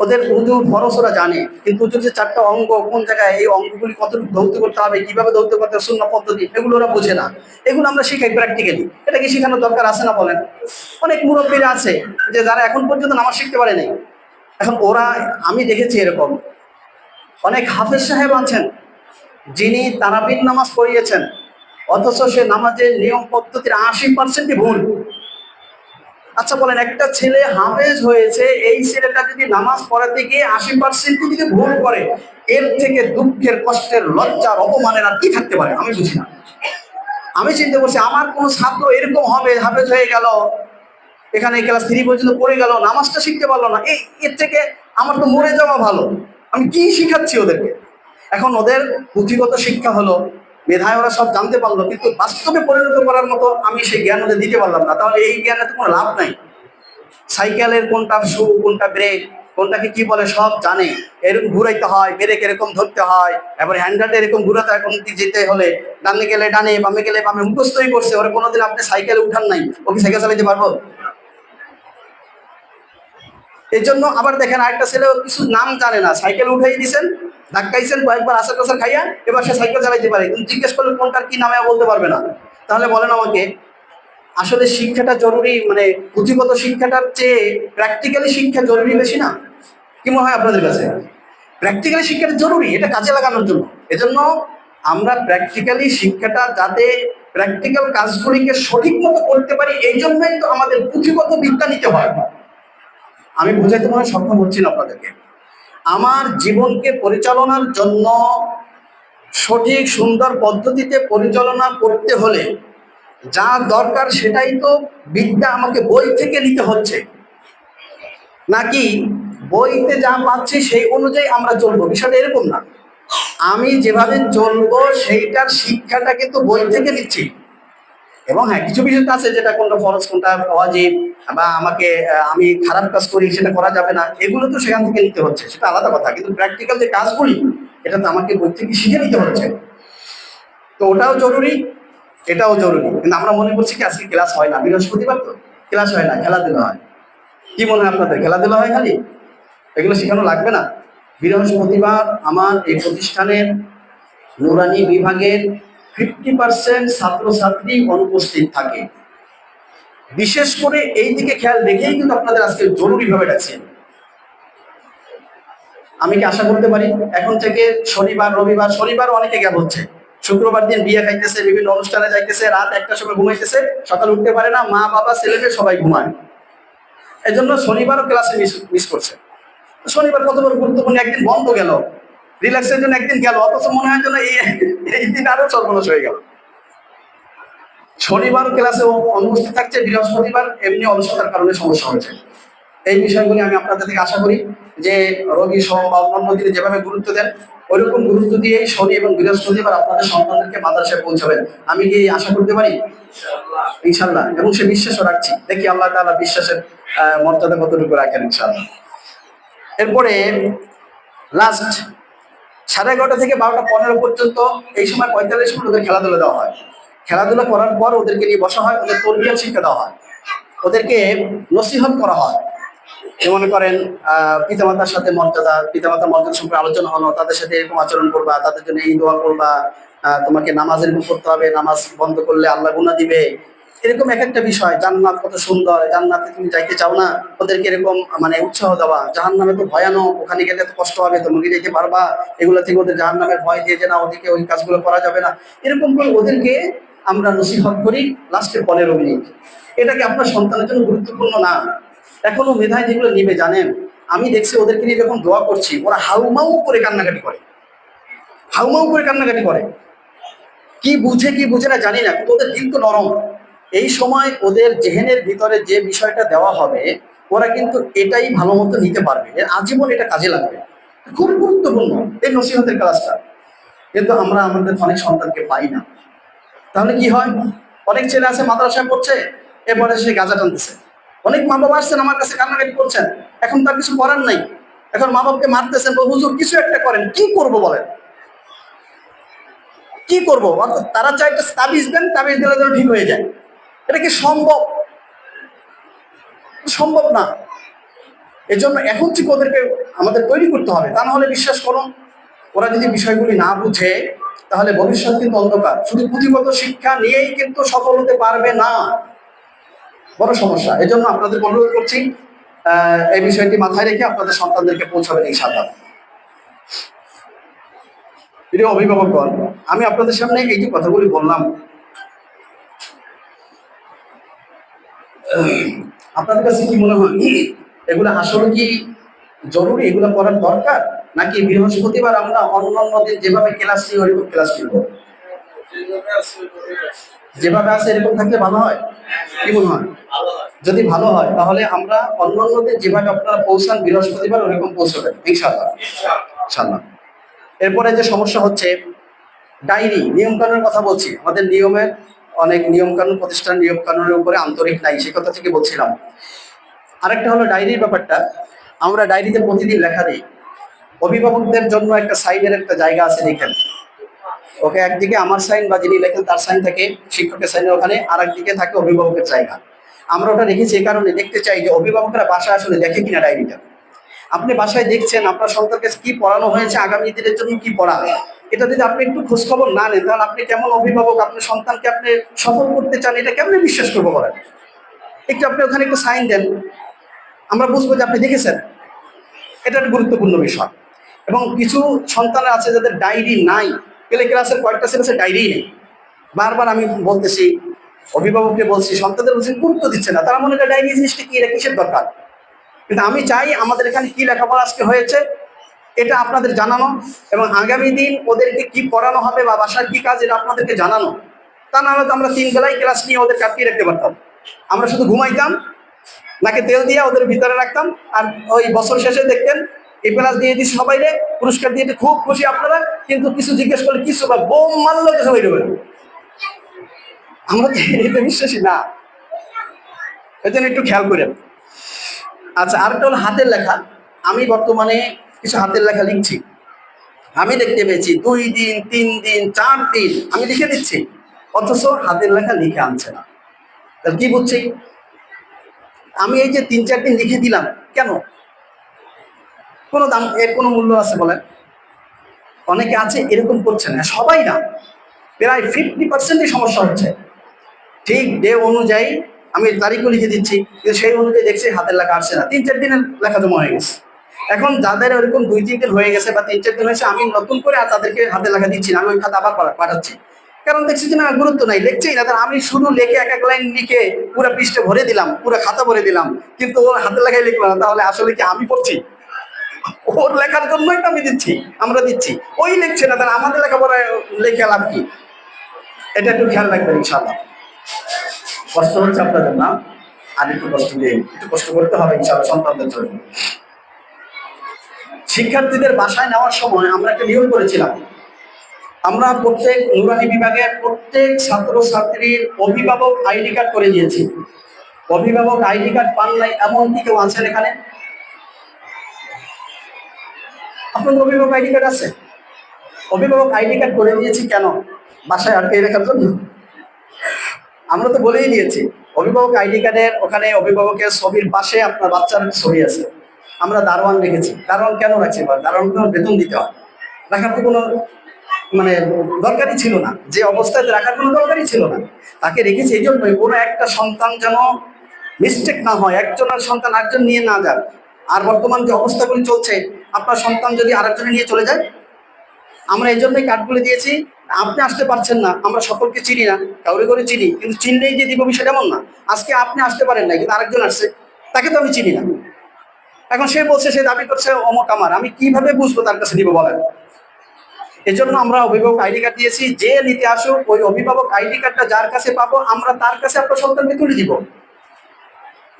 ওদের উজুর ফরজ ওরা জানে, কিন্তু উজুর যে 4টা অঙ্গ, কোন জায়গায় এই অঙ্গগুলি কতটুকু ধৌত করতে হবে, কিভাবে ধৌত করতে হবে, সুন্নাহ পদ্ধতি, এগুলো ওরা বোঝে না। এগুলো আমরা শিখাই প্র্যাকটিক্যালি। এটা কি শেখানোর দরকার আছে না বলেন? অনেক মুরব্বীরা আছে যে যারা এখন পর্যন্ত নামাজ শিখতে পারে নাই। এখন ওরা, আমি দেখেছি এরকম অনেক হাফেজ সাহেব আছেন যিনি তারাবির নামাজ পড়িয়েছেন, অথচ সে নামাজের নিয়ম পদ্ধতির 80% ভুল। আচ্ছা বলেন, একটা ছেলে হাফেজ হয়েছে, এই ছেলেটা যদি নামাজ পড়াতে গিয়ে 80% যদি ভুল করে, এর থেকে দুঃখের, কষ্টের, লজ্জার, অপমানের আর কি থাকতে পারে? আমি বুঝি না। আমি চিন্তা করছি আমার কোনো ছাত্র এরকম হবে, হাফেজ হয়ে গেল, এখানে ক্লাস 3 পর্যন্ত পড়ে গেল, নামাজটা শিখতে পারলো না, এর থেকে আমার তো মরে যাওয়া ভালো। আমি কি শিখাচ্ছি ওদেরকে? এখন ওদের পুঁথিগত শিক্ষা হলো, মেধায় ওরা সব জানতে পারলো, কিন্তু বাস্তবে পরিণত করার মতো আমি সেই জ্ঞান ওদের দিতে পারলাম না, তাহলে এই জ্ঞানে তো কোনো লাভ নাই। সাইকেলের কোনটা শু, কোনটা ব্রেক, কোনটাকে কি বলে সব জানে, এরকম ঘুরাইতে হয়, ব্রেক এরকম ধরতে হয়, এবার হ্যান্ডেলটা এরকম ঘুরাতে হয়, কোন দিকে যেতে হলে ডানে গেলে ডানে, বামে গেলে বামে, মুখস্থই করছে। ওরা কোনোদিন আপনি সাইকেলে উঠান নাই, ও কি সাইকেল চালাইতে পারবো? এই জন্য আবার দেখেন আরেকটা ছেলে কিছু নাম জানে না, সাইকেল উঠাই দিয়েছেন, ধাক্কাইছেন কয়েকবার, আসার কাছার খাইয়া, এবার সে সাইকেল চালাইতে পারে, কিন্তু জিজ্ঞেস করলে কোনটার কি নামে বলতে পারবে না। তাহলে বলেন আমাকে, আসলে শিক্ষাটা জরুরি, মানে পুঁথিগত শিক্ষাটার চেয়ে প্র্যাকটিক্যালি শিক্ষা জরুরি বেশি না? কি মনে হয় আপনাদের কাছে? প্র্যাকটিক্যালি শিক্ষাটা জরুরি, এটা কাজে লাগানোর জন্য। এজন্য আমরা প্র্যাকটিক্যালি শিক্ষাটা যাতে প্র্যাকটিক্যাল কাজগুলিকে সঠিক মতো করতে পারি, এই জন্যই তো আমাদের পুঁথিগত বিদ্যা নিতে হয়। আমি বুঝাইতে মনে হয় সক্ষম হচ্ছি না আপনাদেরকে। আমার জীবনকে পরিচালনার জন্য সঠিক সুন্দর পদ্ধতিতে পরিচালনা করতে হলে যা দরকার সেটাই তো বিদ্যা আমাকে বই থেকে নিতে হচ্ছে, নাকি বইতে যা পাচ্ছি সেই অনুযায়ী আমরা চলবো? বিষয়টা এরকম না। আমি যেভাবে চলবো সেইটার শিক্ষাটা কিন্তু বই থেকে নিচ্ছি। এবং হ্যাঁ, কিছু বিষয় আছে যেটা কোনটা ফরজ, কোনটা ওয়াজিব, বা আমাকে আমি খারাপ কাজ করি সেটা করা যাবে না, এগুলো তো সেখান থেকে নিতে হচ্ছে, সেটা আলাদা কথা। কিন্তু প্র্যাকটিক্যাল যে কাজগুলি, এটা তো আমাকে বই থেকে শিখে নিতে হচ্ছে। তো ওটাও জরুরি, এটাও জরুরি। কিন্তু আমরা মনে করছি কি আজকে ক্লাস হয় না, বৃহস্পতিবার তো ক্লাস হয় না, খেলাধুলা হয়। কি মনে হয় আপনাদের, খেলাধুলা হয় খালি? এগুলো শেখানো লাগবে না? বৃহস্পতিবার আমার এই প্রতিষ্ঠানের নুরানি বিভাগের 50% ছাত্রছাত্রী অনুপস্থিত থাকে। বিশেষ করে এই দিকে খেয়াল রেখেই কিন্তু আপনাদের আজকে জরুরিভাবে ডাকছি। আমি কি আশা করতে পারি এখন থেকে শনিবার রবিবার, শনিবার অনেকে গ্যাপ হচ্ছে, শুক্রবার দিন বিয়ে খাইতেছে, বিভিন্ন অনুষ্ঠানে যাইতেছে, রাত 1টার সময় ঘুমাইতেছে, সকাল উঠতে পারে না, মা বাবা ছেলে মেয়ে সবাই ঘুমায়, এই জন্য শনিবারও ক্লাসে মিস করছে। শনিবার কত বড় গুরুত্বপূর্ণ একদিন বন্ধ গেল, রিল্যাক্সের জন্য একদিন গেল, অথচ মনে হয় যেন এই দিন আরো সর্বনাশ হয়ে গেল। শনিবার ক্লাসে অনুপস্থিত থাকছে, বৃহস্পতিবার এমনি অলসতার কারণে সমস্যা হয়েছে। এই বিষয়গুলি আমি আপনাদের থেকে আশা করি যে রোগী সহ বা অন্যান্য দিনে যেভাবে গুরুত্ব দেন, ওইরকম গুরুত্ব দিয়ে শনি এবং বৃহস্পতিবার আপনাদের সন্তানদেরকে মাদ্রাসায় পৌঁছাবেন। আমি কি আশা করতে পারি? ইনশাল্লাহ। এবং সে বিশ্বাসও রাখছি, দেখি আল্লাহ তাআলা বিশ্বাসের মর্যাদা কতটুকু রাখেন ইনশাল্লাহ। এরপরে লাস্ট 11:30 থেকে 12:15 পর্যন্ত, এই সময় 45 মিনিট ওদের খেলাধুলা দেওয়া হয়। খেলাধুলা করার পর ওদেরকে নিয়ে বসা হয়, ওদের তরবিয়ত শিক্ষা দেওয়া হয়, ওদেরকে নসিহত করা হয়। মনে করেন পিতামাতার সাথে মর্যাদা, পিতামাতার মর্যাদা সম্পর্কে আলোচনা হলো, তাদের সাথে এরকম আচরণ করবা, তাদের জন্য এই দোয়া করবা, তোমাকে নামাজ এরকম করতে হবে, নামাজ বন্ধ করলে আল্লাহ গুনাহ দিবে, এরকম এক একটা বিষয়। জান্নাত কত সুন্দর, জান্নাতে তুমি যাইতে চাও না, ওদেরকে এরকম মানে উৎসাহ দেওয়া। জাহান্নামে তো ভয়ানক, ওখানে গেলে তো কষ্ট হবে, তুমি কি যেতে পারবা, এগুলো থেকে ওদের জাহান্নামের ভয় দিয়ে যে না ওদিকে ওই কাজগুলো করা যাবে না, এরকম করে ওদেরকে আমরা নসিহত করি লাস্টে 15 মিনিট। এটা কি আপনার সন্তানের জন্য গুরুত্বপূর্ণ না? এখনো মেধায় যেগুলো নিবে জানেন, আমি দেখছি ওদেরকে নিয়ে যখন দোয়া করছি ওরা হাউমাউ করে কান্নাকাটি করে, হাউমাউ করে কান্নাকাটি করে। কি বুঝে কি বুঝে না জানি না, কিন্তু ওদের দিল তো নরম। এই সময় ওদের জেহেনের ভিতরে যে বিষয়টা দেওয়া হবে, ওরা কিন্তু এটাই ভালো মতো নিতে পারবে, আজীবন এটা কাজে লাগবে। খুব গুরুত্বপূর্ণ এই নসিহতের কাজটা, কিন্তু আমরা আমাদের অনেক সন্তানকে পাই না। তাহলে কি হয়, অনেক ছেলে আছে মাদ্রাসায় পড়ছে, এরপরে সে গাঁজা টানতেছে। অনেক মা বাবা আসছেন আমার কাছে কান্নাকাটি করছেন, এখন তার কিছু করার নাই, এখন মা বাবাকে মারতেছেন, হুজুর কিছু একটা করেন, কি করব বলেন, কি করবো? অর্থাৎ তারা চায় একটা তাবিজ দেন, তাবিজ দিলে যেন ঠিক হয়ে যায়। এটা কি সম্ভব? সম্ভব না। এই জন্য এখন থেকে ওদেরকে আমাদের তৈরি করতে হবে, তা না হলে বিশ্বাস করুন, ওরা যদি বিষয়গুলি না বুঝে তাহলে ভবিষ্যৎ কিন্তু অন্ধকার। শুধু পুঁথিগত শিক্ষা নিয়েই কিন্তু সফল হতে পারবে না, বড় সমস্যা। এই জন্য আপনাদের অনুরোধ করছি এই বিষয়টি মাথায় রেখে আপনাদের সন্তানদেরকে পৌঁছাবেন ইনশাআল্লাহ। প্রিয় অভিভাবকগণ, আমি আপনাদের সামনে এই যে কথাগুলি বললাম, আপনাদের কাছে কি মনে হয় এগুলো আসলে কি জরুরি, এগুলো করার দরকার, নাকি বৃহস্পতিবার আমরা অন্যান্য দিন যেভাবে ক্লাস নিই ওইরকম ক্লাস নিব? যেভাবে আছে এরকম থাকলে ভালো হয়? কি মনে হয়? যদি ভালো হয় তাহলে আমরা অন্যান্য দিন যেভাবে আপনারা পৌঁছান বৃহস্পতিবার ওরকম পৌঁছাবেন ইনশাআল্লাহ। ইনশাআল্লাহ। এরপরে যে সমস্যা হচ্ছে ডায়েরি, নিয়ম কানুনের কথা বলছি। আমাদের নিয়মের অনেক নিয়ম কানুন, প্রতিষ্ঠান নিয়ম কানুনের উপরে আন্তরিক নাই, সে কথা থেকে বলছিলাম। আরেকটা হলো ডায়েরির ব্যাপারটা। আমরা ডায়েরিতে প্রতিদিন লেখা দিই। অভিভাবকদের জন্য একটা সাইনের একটা জায়গা আছে, দেখেন ওকে, একদিকে আমার সাইন বা যিনি লেখেন তার সাইন থাকে, শিক্ষকের সাইন ওখানে, আর একদিকে থাকে অভিভাবকের জায়গা। আমরা ওটা রেখেছি এই কারণে, দেখতে চাই যে অভিভাবকরা বাসায় আসলে দেখে কিনা ডায়েরিটা। আপনি বাসায় দেখছেন আপনার সন্তানকে কি পড়ানো হয়েছে, আগামী দিনের জন্য কি পড়া, এটা যদি আপনি একটু খোঁজ খবর না নেন, তাহলে আপনি কেমন অভিভাবক? আপনার সন্তানকে আপনি সফল করতে চান, এটা কেমনে বিশ্বাস করবো বলেন? একটু আপনি ওখানে একটু সাইন দেন, আমরা বুঝবো যে আপনি দেখেছেন। এটা একটা গুরুত্বপূর্ণ বিষয়। এবং কিছু সন্তান আছে যাদের ডায়েরি নাই, প্লে ক্লাসের কয়েকটা সিলেবাসে ডায়েরি নেই। বারবার আমি বলতেছি, অভিভাবককে বলছি, সন্তানদের বলছি, গুরুত্ব দিচ্ছে না। তারা মনে করে ডায়েরি জিনিসটা কি, এটা কিসের দরকার? কিন্তু আমি চাই আমাদের এখানে কি লেখাপড়া আজকে হয়েছে এটা আপনাদের জানানো, এবং আগামী দিন ওদেরকে কি পড়ানো হবে বা বাসার কি কাজ এটা আপনাদেরকে জানানো। তা না হলে তো আমরা 3 বেলায় ক্লাস নিয়ে ওদের কাটিয়ে রাখতে পারতাম। আমরা শুধু ঘুমাইতাম, নাকে তেল দিয়ে ওদের ভিতরে রাখতাম, আর ওই বছর শেষে দেখতেন এই ক্লাস দিয়ে দিচ্ছি সবাই রে, পুরস্কার দিয়ে খুব খুশি আপনারা, কিন্তু কিছু জিজ্ঞেস করলে কিছু বা বোম মারলো কিছু হয়ে যাবে। আমরা তো এটা বিশ্বাসী না, এই জন্য একটু খেয়াল করেন। আচ্ছা, আরেকটা হলো হাতের লেখা। আমি বর্তমানে কিছু হাতের লেখা লিখছি। আমি দেখতে পেয়েছি 2 দিন 3 দিন 4 দিন আমি লিখে দিচ্ছি, অথচ হাতের লেখা লিখে আনছে না। তাহলে কি বুঝছি? আমি এই যে 3-4 দিন লিখে দিলাম, কেন? কোনো দাম, এর কোনো মূল্য আছে বলেন? অনেকে আছে এরকম করছে না, সবাই না, প্রায় 50%ই সমস্যা হচ্ছে। ঠিক ডে অনুযায়ী আমি তারিখও লিখে দিচ্ছি, কিন্তু সেই অনুযায়ী দেখছি হাতের লেখা আসছে না, 3-4 দিনের লেখা জমা হয়ে গেছে। এখন যাদের ওরকম 2-3 দিন হয়ে গেছে বা 3-4 দিন হয়েছে, আমি নতুন করে আর তাদেরকে হাতের লেখা দিচ্ছি না, আমি ওই খাতা আবার পাঠাচ্ছি। কারণ দেখছি যে না, গুরুত্ব নাই, লিখছেই না। আমি শুধু লেখে এক এক লাইন লিখে পুরো পৃষ্ঠে ভরে দিলাম, পুরো খাতা ভরে দিলাম, কিন্তু ওর হাতের লেখাই লিখলো না, তাহলে আসলে কি আমি পড়ছি? ওর লেখার জন্যই তো আমি দিচ্ছি, আমরা দিচ্ছি, ওই লিখছে না, তাহলে আমাদের লেখাপড়ায় লেখা লাভ কি? এটা একটু খেয়াল রাখবেন ইনশাআল্লাহ। কষ্ট হচ্ছে আপনাদের না? আর একটু কষ্ট দিয়ে, একটু কষ্ট করতে হবে ইনশাআল্লাহ সন্তানদের জন্য। শিক্ষার্থীদের বাসায় নেওয়ার সময় আমরা একটা নিয়ম করেছিলাম, আমরা প্রত্যেক নুরানি বিভাগের প্রত্যেক ছাত্র ছাত্রীর অভিভাবক আইডি কার্ড করে দিয়েছি। অভিভাবক আইডি কার্ড পান নাই এমন কি কেউ আছেন এখানে? আপনার অভিভাবক আইডি কার্ড আছে? অভিভাবক আইডি কার্ড করে দিয়েছি কেন? বাসায় আটকে রাখার জন্য? আমরা তো বলেই দিয়েছি, অভিভাবক আইডি কার্ডের ওখানে অভিভাবকের ছবির পাশে আপনার বাচ্চার ছবি আছে। আমরা দারোয়ান রেখেছি। দারোয়ান কেন রাখছি? দারোয়ান কোনো বেতন দিতে হয়, রাখার তো কোনো মানে দরকারই ছিল না, যে অবস্থায় রাখার কোনো দরকারই ছিল না। তাকে রেখেছি এই জন্যই, কোনো একটা সন্তান যেন মিস্টেক না হয়, একজনের সন্তান আরেকজন নিয়ে না যান। আর বর্তমান যে অবস্থাগুলি চলছে, আপনার সন্তান যদি আরেকজনে নিয়ে চলে যায়, আমরা এই জন্যই কার্ডগুলো দিয়েছি। আপনি আসতে পারছেন না, আমরা সকলকে চিনি না, কাউরে করে চিনি, কিন্তু চিনলেই যে দিব বিষয়টা এমন না। আজকে আপনি আসতে পারেন না, কিন্তু আরেকজন আসছে, তাকে তো আমি চিনি না। এখন সে বলছে, সে দাবি করছে অমুক আমার, আমি কিভাবে বুঝবো তার কাছে দিব বলেন? এই জন্য আমরা অভিভাবক আইডি কার্ড দিয়েছি, যে নিতে আসুক ওই অভিভাবক আইডি কার্ডটা যার কাছে পাবো আমরা তার কাছে আপনার সন্তানকে তুলে দিব।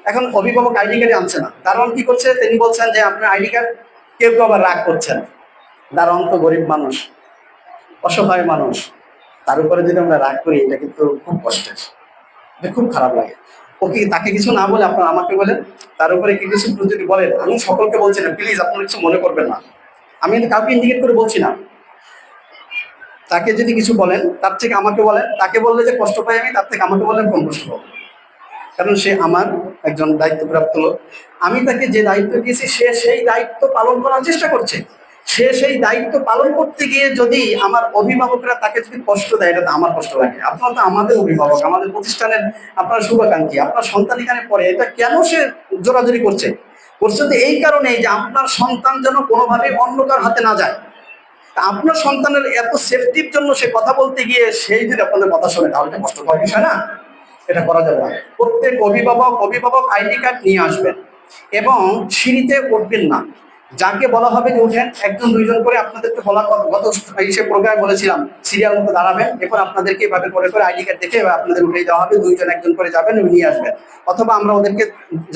এখন অভিভাবক আইডি কার্ডই আনছে না, দারোয়ান কি করছে? তিনি বলছেন যে আপনার আইডি কার্ড, কেউ কেউ আবার রাগ করছেন। দারোয়ান তো গরিব মানুষ, অসহায় মানুষ, তার উপরে যদি আমরা রাগ করি, এটা কিন্তু খুব কষ্টের, এটা খুব খারাপ লাগে। ওকে, তাকে কিছু না বলে আপনার আমাকে বলেন, তার উপরে কি কিছু যদি বলেন, আমি সকলকে বলছি না, প্লিজ আপনারা কিছু মনে করবেন না, আমি কিন্তু কাউকে ইন্ডিকেট করে বলছি না। তাকে যদি কিছু বলেন, তার থেকে আমাকে বলেন, তাকে বললে যে কষ্ট পাই আমি, তার থেকে আমাকে বললেন কম কষ্ট পাবো, কারণ সে আমার একজন দায়িত্বপ্রাপ্ত লোক। আমি তাকে যে দায়িত্ব দিয়েছি, সে সেই দায়িত্ব পালন করার চেষ্টা করছে। সে সেই দায়িত্ব পালন করতে গিয়ে যদি আমার অভিভাবকরা তাকে যদি কষ্ট দেয়, এটা তো আমার কষ্ট লাগে। আপনারা তো আমাদের অভিভাবক, আমাদের প্রতিষ্ঠানের আপনার শুভাকাঙ্ক্ষী, আপনার সন্তান এখানে পড়ে, এটা কেন সে জোরাজোরি করছে? করছে তো এই কারণে যে আপনার সন্তান যেন কোনোভাবে অন্য কার হাতে না যায়। আপনার সন্তানের এত সেফটির জন্য সে কথা বলতে গিয়ে সেই যদি আপনাদের কথা শোনে, তাহলে এটা কষ্ট করার বিষয় না? এটা করা যাবে না। প্রত্যেক অভিভাবক আইডি কার্ড নিয়ে আসবেন এবং সিঁড়িতে উঠবেন না। যাকে বলা হবে যে উঠেন, একজন দুইজন করে আপনাদেরকে বলা গত প্রোগ্রামে বলেছিলাম সিরিয়াল মতো দাঁড়াবেন, এখন আপনাদেরকে এভাবে করে করে আইডি কার্ড দেখে আপনাদের উঠিয়ে দেওয়া হবে, দুইজন একজন করে যাবেন এবং নিয়ে আসবেন। অথবা আমরা ওদেরকে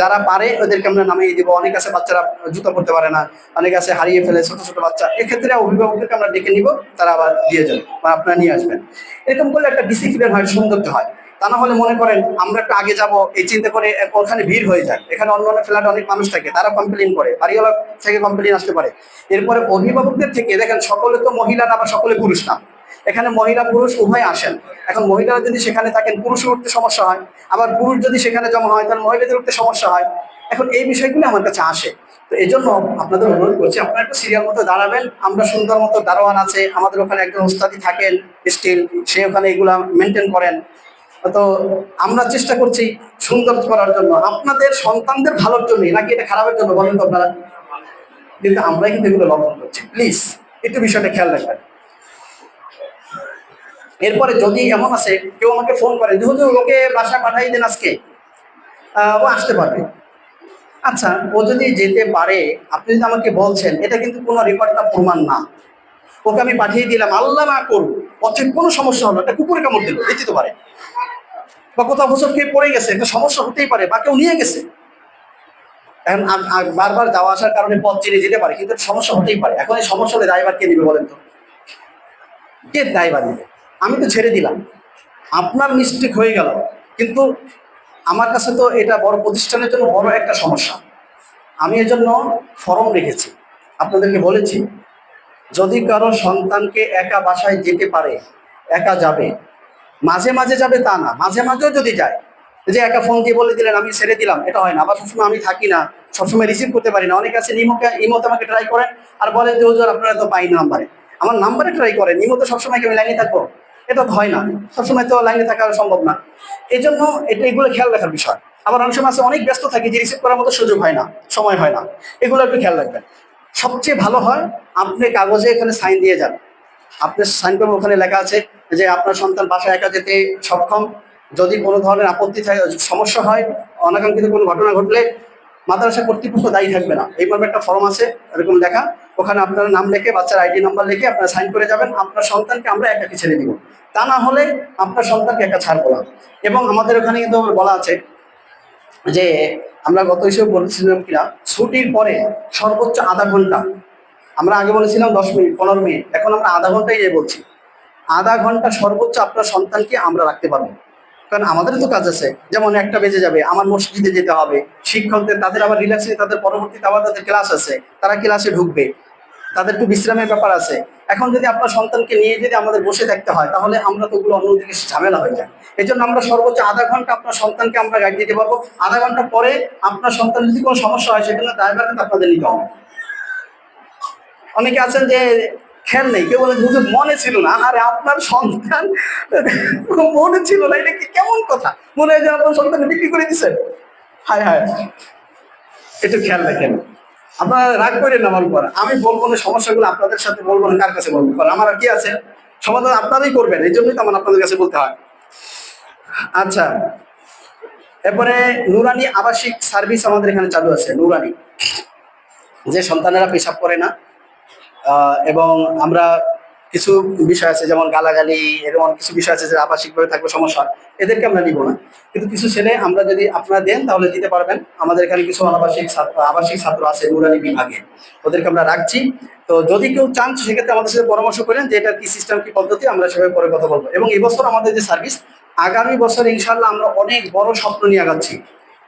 যারা পারে ওদেরকে আমরা নামিয়ে দিব। অনেক আছে বাচ্চারা জুতো পড়তে পারে না, অনেক আছে হারিয়ে ফেলে ছোট ছোট বাচ্চা, এক্ষেত্রে অভিভাবকদেরকে আমরা ডেকে নিব, তারা আবার দিয়ে যাবে বা আপনারা নিয়ে আসবেন। এরকম করলে একটা ডিসিপ্লিন হয়, সৌন্দর্য হয়। তা না হলে মনে করেন আমরা একটু আগে যাব এই চিন্তা করে ওখানে ভিড় হয়ে যায়, এখানে অন্য অন্য ফ্ল্যাটে অনেক মানুষ থাকে, তারা কমপ্লেন করে, বাড়িওয়ালা থেকে কমপ্লেন আসতে পারে। এরপরে অভিভাবকদের থেকে দেখেন, সকলে তো মহিলা না বা সকলে পুরুষ না, এখানে মহিলা পুরুষ উভয় আসেন। এখন মহিলারা যদি সেখানে থাকেন, পুরুষের উঠতে সমস্যা হয়, আবার পুরুষ যদি সেখানে জমা হয় তাহলে মহিলাদের উঠতে সমস্যা হয়। এখন এই বিষয়গুলো আমার কাছে আসে। তো এই জন্য আপনাদের অনুরোধ করছি, আপনারা একটু সিরিয়াল মতো দাঁড়াবেন। আমরা সুন্দর মতো দারোয়ান আছে আমাদের ওখানে, একজন ওস্তাদি থাকেন স্টিল, সে ওখানে এগুলা মেনটেন করেন। তো আমরা চেষ্টা করছি সুন্দর করার জন্য, আপনাদের সন্তানদের ভালোর জন্যই, নাকি এটা খারাপের জন্য বলেন তো আপনারা? কিন্তু আমরা কিন্তু এগুলো লঙ্ঘন করছি, প্লিজ একটু বিষয়টা খেয়াল রাখবেন। এরপরে যদি এমন আছে কেউ আমাকে ফোন করে যে হুজুর ওকে বাসা পাঠাই দেন আজকে, ও আসতে পারবে। আচ্ছা, ও যদি যেতে পারে, আপনি যদি আমাকে বলছেন, এটা কিন্তু কোনো রেকর্ডটা প্রমাণ না। ওকে আমি পাঠিয়ে দিলাম, আল্লাহ না করুন পথে কোনো সমস্যা হলো, একটা কুকুরে কামড় দিল, দিতে পারে, বা কোথাও হোসব খেয়ে পড়ে গেছে, একটা সমস্যা হতেই পারে, বা কেউ নিয়ে গেছে। এখন বারবার যাওয়া আসার কারণে পথ চিনে যেতে পারে, কিন্তু সমস্যা হতেই পারে। এখন এই সমস্যা হলে ড্রাইভার কে নিবে বলেন তো? কে ড্রাইভার নিবে? আমি তো ছেড়ে দিলাম, আপনার মিস্টেক হয়ে গেল, কিন্তু আমার কাছে তো এটা বড় প্রতিষ্ঠানের জন্য বড় একটা সমস্যা। আমি এজন্য ফরম রেখেছি, আপনাদেরকে বলেছি যদি কারো সন্তানকে একা বাসায় যেতে পারে একা যাবে, মাঝে মাঝে যাবে তা না, মাঝে মাঝেও যদি যায়, যে একা ফোন দিয়ে বলে দিলেন আমি ছেড়ে দিলাম, এটা হয় না। আবার সবসময় আমি থাকি না, সবসময় রিসিভ করতে পারি না। অনেকে আছে ইমোতে আমাকে ট্রাই করেন আর বলেন যে হুজুর আপনারা তো পাই নাম্বারে, আমার নাম্বারে ট্রাই করেন, ইমোতে সবসময় আমি লাইনে থাকবো, এটা তো হয় না, সবসময় তো লাইনে থাকা সম্ভব না। এই জন্য এগুলো খেয়াল রাখার বিষয়। আবার অনেক সময় আছে অনেক ব্যস্ত থাকি, যে রিসিভ করার মতো সুযোগ হয় না, সময় হয় না, এগুলো একটু খেয়াল রাখবেন। সবচেয়ে ভালো হয় আপনি কাগজে এখানে সাইন দিয়ে যান, আপনি সাইন করবেন, ওখানে লেখা আছে যে আপনার সন্তান বাসায় একা যেতে সক্ষম। যদি কোনো ধরনের আপত্তি থাকে, সমস্যা হয়, অনাকাঙ্ক্ষিত কোনো ঘটনা ঘটলে মাদ্রাসা কর্তৃপক্ষ দায়ী থাকবে না। এইভাবে একটা ফর্ম আছে এরকম লেখা, ওখানে আপনার নাম লিখে, বাচ্চার আইডি নাম্বার লিখে আপনারা সাইন করে যাবেন। আপনার সন্তানকে আমরা একাকে ছেড়ে দিব, তা না হলে আপনার সন্তানকে একা ছাড়বো না। এবং আমাদের ওখানে কিন্তু বলা আছে যে, আমরা গত হিসেবে বলেছিলাম কিনা, ছুটির পরে সর্বোচ্চ আধা ঘন্টা, আমরা আগে বলেছিলাম 10 মিনিট 15 মিনিট, এখন আমরা আধা ঘন্টাই যে বলছি, আধা ঘন্টা সর্বোচ্চ আপনার সন্তানকে আমরা রাখতে পারবো। কারণ আমাদেরও তো কাজ আছে, যেমন 1টা বেজে যাবে, আমার মসজিদে যেতে হবে, শিক্ষকদের তাদের আবার রিল্যাক্সে, তাদের পরবর্তীতে আবার তাদের ক্লাস আছে, তারা ক্লাসে ঢুকবে, তাদের একটু বিশ্রামের ব্যাপার আছে। এখন যদি আপনার সন্তানকে নিয়ে যদি আমাদের বসে থাকতে হয়, তাহলে আমরা তো ওগুলো অন্যদিকে ঝামেলা হয়ে যায়। এই জন্য আমরা সর্বোচ্চ আধা ঘন্টা আপনার সন্তানকে আমরা গাইড দিতে পারবো। আধা ঘন্টা পরে আপনার সন্তান যদি কোনো সমস্যা হয়, সেখানে ড্রাইভারকে আপনাদের নিতে হবে। অনেকে আছেন যে খেয়াল নেই, কেউ বলে হুজুর মনে ছিল না, আরে আপনার সন্তান মনে ছিল না, এটা কি কেমন কথা? মনে হয় যে আপনার সন্তান বিক্রি করে দিচ্ছেন। হায় হায়, একটু খেয়াল রাখেন। আপনারা রাগ করেন আমার উপর, আমি বলবো না সমস্যাগুলো আপনাদের সাথে বলবো না, কার কাছে বলবো? কারণ আমার আর কি আছে, সমাধান আপনারাই করবেন, এই জন্যই তো আমার আপনাদের কাছে বলতে হয়। আচ্ছা, এরপরে নুরানি আবাসিক সার্ভিস আমাদের এখানে চালু আছে। নুরানি, যে সন্তানেরা পেশাব করে না, এবং আমরা কিছু বিষয় আছে যেমন গালাগালি, এরকম কিছু বিষয় আছে যে আবাসিকভাবে থাকবে সমস্যা, এদেরকে আমরা নিব না। কিন্তু কিছু ছেলে আমরা যদি আপনারা দেন তাহলে দিতে পারবেন। আমাদের এখানে কিছু আবাসিক ছাত্র আছে নুরানি বিভাগে, ওদেরকে আমরা রাখছি। তো যদি কেউ চান সেক্ষেত্রে আমাদের সাথে পরামর্শ করেন যে এটা কি সিস্টেম, কি পদ্ধতি, আমরা সেভাবে পরে কথা বলবো। এবং এবছর আমাদের যে সার্ভিস, আগামী বছর ইনশাল্লাহ আমরা অনেক বড় স্বপ্ন নিয়ে আগাচ্ছি,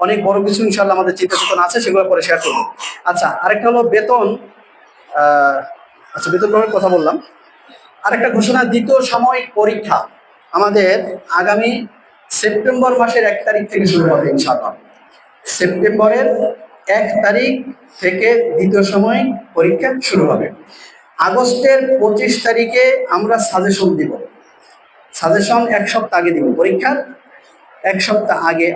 অনেক বড় কিছু ইনশাল্লাহ আমাদের চিন্তা চেতনা আছে, সেগুলো পরে শেয়ার করবো। আচ্ছা, আরেকটা হলো বেতন। আচ্ছা, বেতন গ্রহণের কথা বললাম। আরেকটা ঘোষণা, দ্বিতীয় সাময়িক পরীক্ষা আমাদের আগামী সেপ্টেম্বর মাসের 1 তারিখ থেকে শুরু হবে ইনশাআল্লাহ। সেপ্টেম্বরের 1 তারিখ থেকে দ্বিতীয় সাময়িক পরীক্ষা শুরু হবে। আগস্টের 25 তারিখে আমরা সাজেশন দিব। সাজেশন 1 সপ্তাহ আগে দিব, পরীক্ষার 1 সপ্তাহ আগে,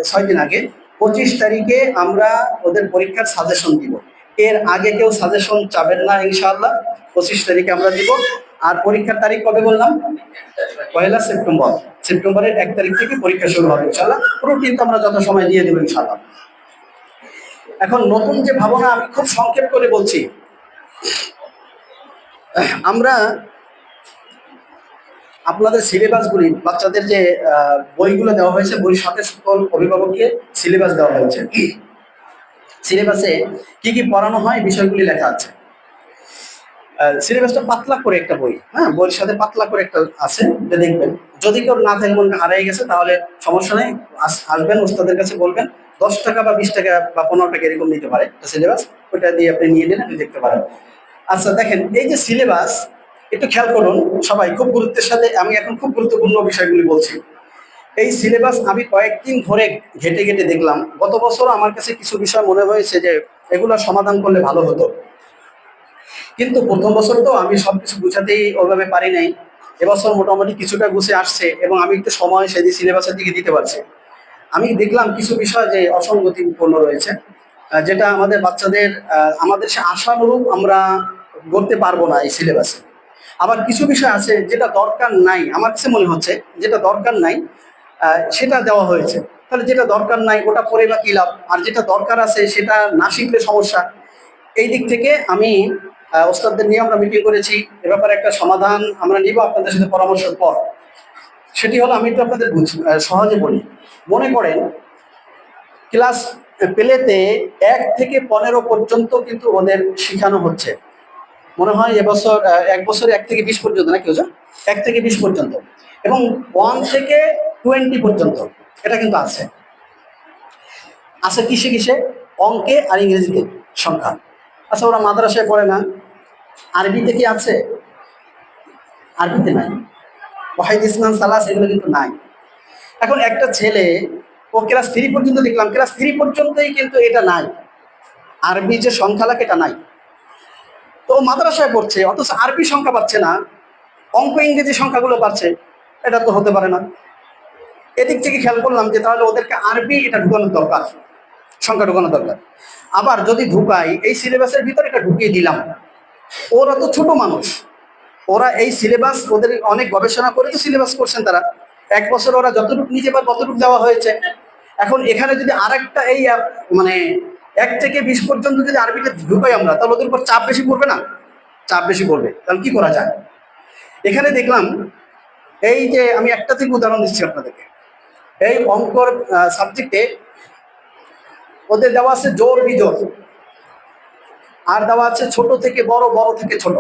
6 দিন আগে 25 তারিখে আমরা ওদের পরীক্ষার সাজেশন দিব। এর আগে কেউ সাজেশন চাবেন না ইনশাআল্লাহ, 25 তারিখে আমরা দিব। আর পরীক্ষার তারিখ কবে বললাম? 1 সেপ্টেম্বর। সেপ্টেম্বরের 1 তারিখ থেকে পরীক্ষা শুরু হবে ইনশাআল্লাহ। রুটিন তো আমরা যত সময় দিয়ে দেবো ইনশাআল্লাহ। এখন নতুন যে ভাবনা, আমি খুব সংক্ষেপ করে বলছি। আমরা আপনাদের সিলেবাসগুলি, বাচ্চাদের যে বইগুলো দেওয়া হয়েছে, বইয়ের সাথে সকল অভিভাবককে সিলেবাস দেওয়া হয়েছে। সিলেবাসে কি কি পড়ানো হয় বিষয়গুলি লেখা আছে। সিলেবাসটা পাতলা করে একটা বই, হ্যাঁ, বইয়ের সাথে পাতলা করে একটা আছে, এটা দেখবেন। যদি কেউ না থাকে, মনে হারিয়ে গেছে, তাহলে সমস্যা নেই, আসবেন ওস্তাদের কাছে বলবেন, 10 টাকা বা 20 টাকা বা 15 টাকা এরকম নিতে পারে সিলেবাস, ওইটা দিয়ে আপনি নিয়ে নিন, আপনি দেখতে পারেন। আচ্ছা দেখেন, এই যে সিলেবাস, একটু খেয়াল করুন সবাই, খুব গুরুত্বের সাথে আমি এখন খুব গুরুত্বপূর্ণ বিষয়গুলি বলছি। এই সিলেবাস আমি কয়েকদিন ধরে ঘেটে ঘেটে দেখলাম। গত বছর আমার কাছে কিছু বিষয় মনে হয়েছে যে এগুলো সমাধান করলে ভালো হতো, কিন্তু প্রথম বছর তো আমি সবকিছু গুছাতেই ওইভাবে পারি নাই। এবছর মোটামুটি কিছুটা গুছে আসছে এবং আমি একটু সময় সেদিকে সিলেবাসের দিকে দিতে পারছি। আমি দেখলাম কিছু বিষয় যে অসঙ্গতিপূর্ণ রয়েছে, যেটা আমাদের বাচ্চাদের আমাদের সে আশানুরূপ আমরা করতে পারবো না এই সিলেবাসে। আবার কিছু বিষয় আছে যেটা দরকার নাই, আমার কাছে মনে হচ্ছে যেটা দরকার নাই সেটা দেওয়া হয়েছে। তাহলে যেটা দরকার নাই ওটা পড়ে বা কি লাভ, আর যেটা দরকার আছে সেটা না শিখলে সমস্যা। এই দিক থেকে আমি ওস্তাদদের নিয়ে আমরা মিটিং করেছি, এ ব্যাপারে একটা সমাধান আমরা নিব আপনাদের সাথে পরামর্শের পর। সেটি হলো, আমি একটু আপনাদের সহজে বলি। মনে করেন ক্লাস প্লেতে 1 থেকে 15 পর্যন্ত কিন্তু ওদের শেখানো হচ্ছে। মনে হয় এবছর 1 বছরে 1 থেকে 20 পর্যন্ত, নাকি ওজা 1 থেকে 20 পর্যন্ত, এবং 1 থেকে 20 পর্যন্ত এটা কিন্তু আছে। আছে কিসে কিসে? অঙ্কে আর ইংরেজিতে, সংখ্যা। আচ্ছা, ওরা মাদ্রাসায় পড়ে না, আরবিতে কি আছে? আরবিতে নাই। ওয়াহিদ ইসলাম সালাস এগুলো কিন্তু নাই। এখন একটা ছেলে, ও ক্লাস 3 পর্যন্ত দেখলাম, ক্লাস 3 পর্যন্তই কিন্তু এটা নাই, আরবি যে সংখ্যা লাগে এটা নাই। তো মাদ্রাসায় পড়ছে, অথচ আরবি সংখ্যা পাচ্ছে না, অঙ্ক ইংরেজি সংখ্যাগুলো পাচ্ছে। এটা তো হতে পারে না। এদিক থেকে খেয়াল করলাম যে তাহলে ওদেরকে আরবি এটা ঢুকানোর দরকার, সংখ্যা ঢুকানোর দরকার। আবার যদি ঢুকাই, এই সিলেবাসের ভিতরে এটা ঢুকিয়ে দিলাম, ওরা তো ছোট মানুষ, ওরা এই সিলেবাস, ওদের অনেক গবেষণা করে তো সিলেবাস করছেন তারা। 1 বছর ওরা যতটুকু নিজে বা ততটুকু দেওয়া হয়েছে। এখন এখানে যদি আরেকটা এই মানে 1 থেকে 20 পর্যন্ত যদি আরবিতে ঢুকাই আমরা, তাহলে ওদের উপর চাপ বেশি পড়বে না? চাপ বেশি পড়বে। তাহলে কি করা যায়? এখানে দেখলাম, এই যে আমি একটা থেকে উদাহরণ দিচ্ছি আপনাদেরকে, এই অঙ্কর সাবজেক্টে ওদের দেওয়া আছে জোর বিজোর, আর দেওয়া আছে ছোট থেকে বড়, বড় থেকে ছোট।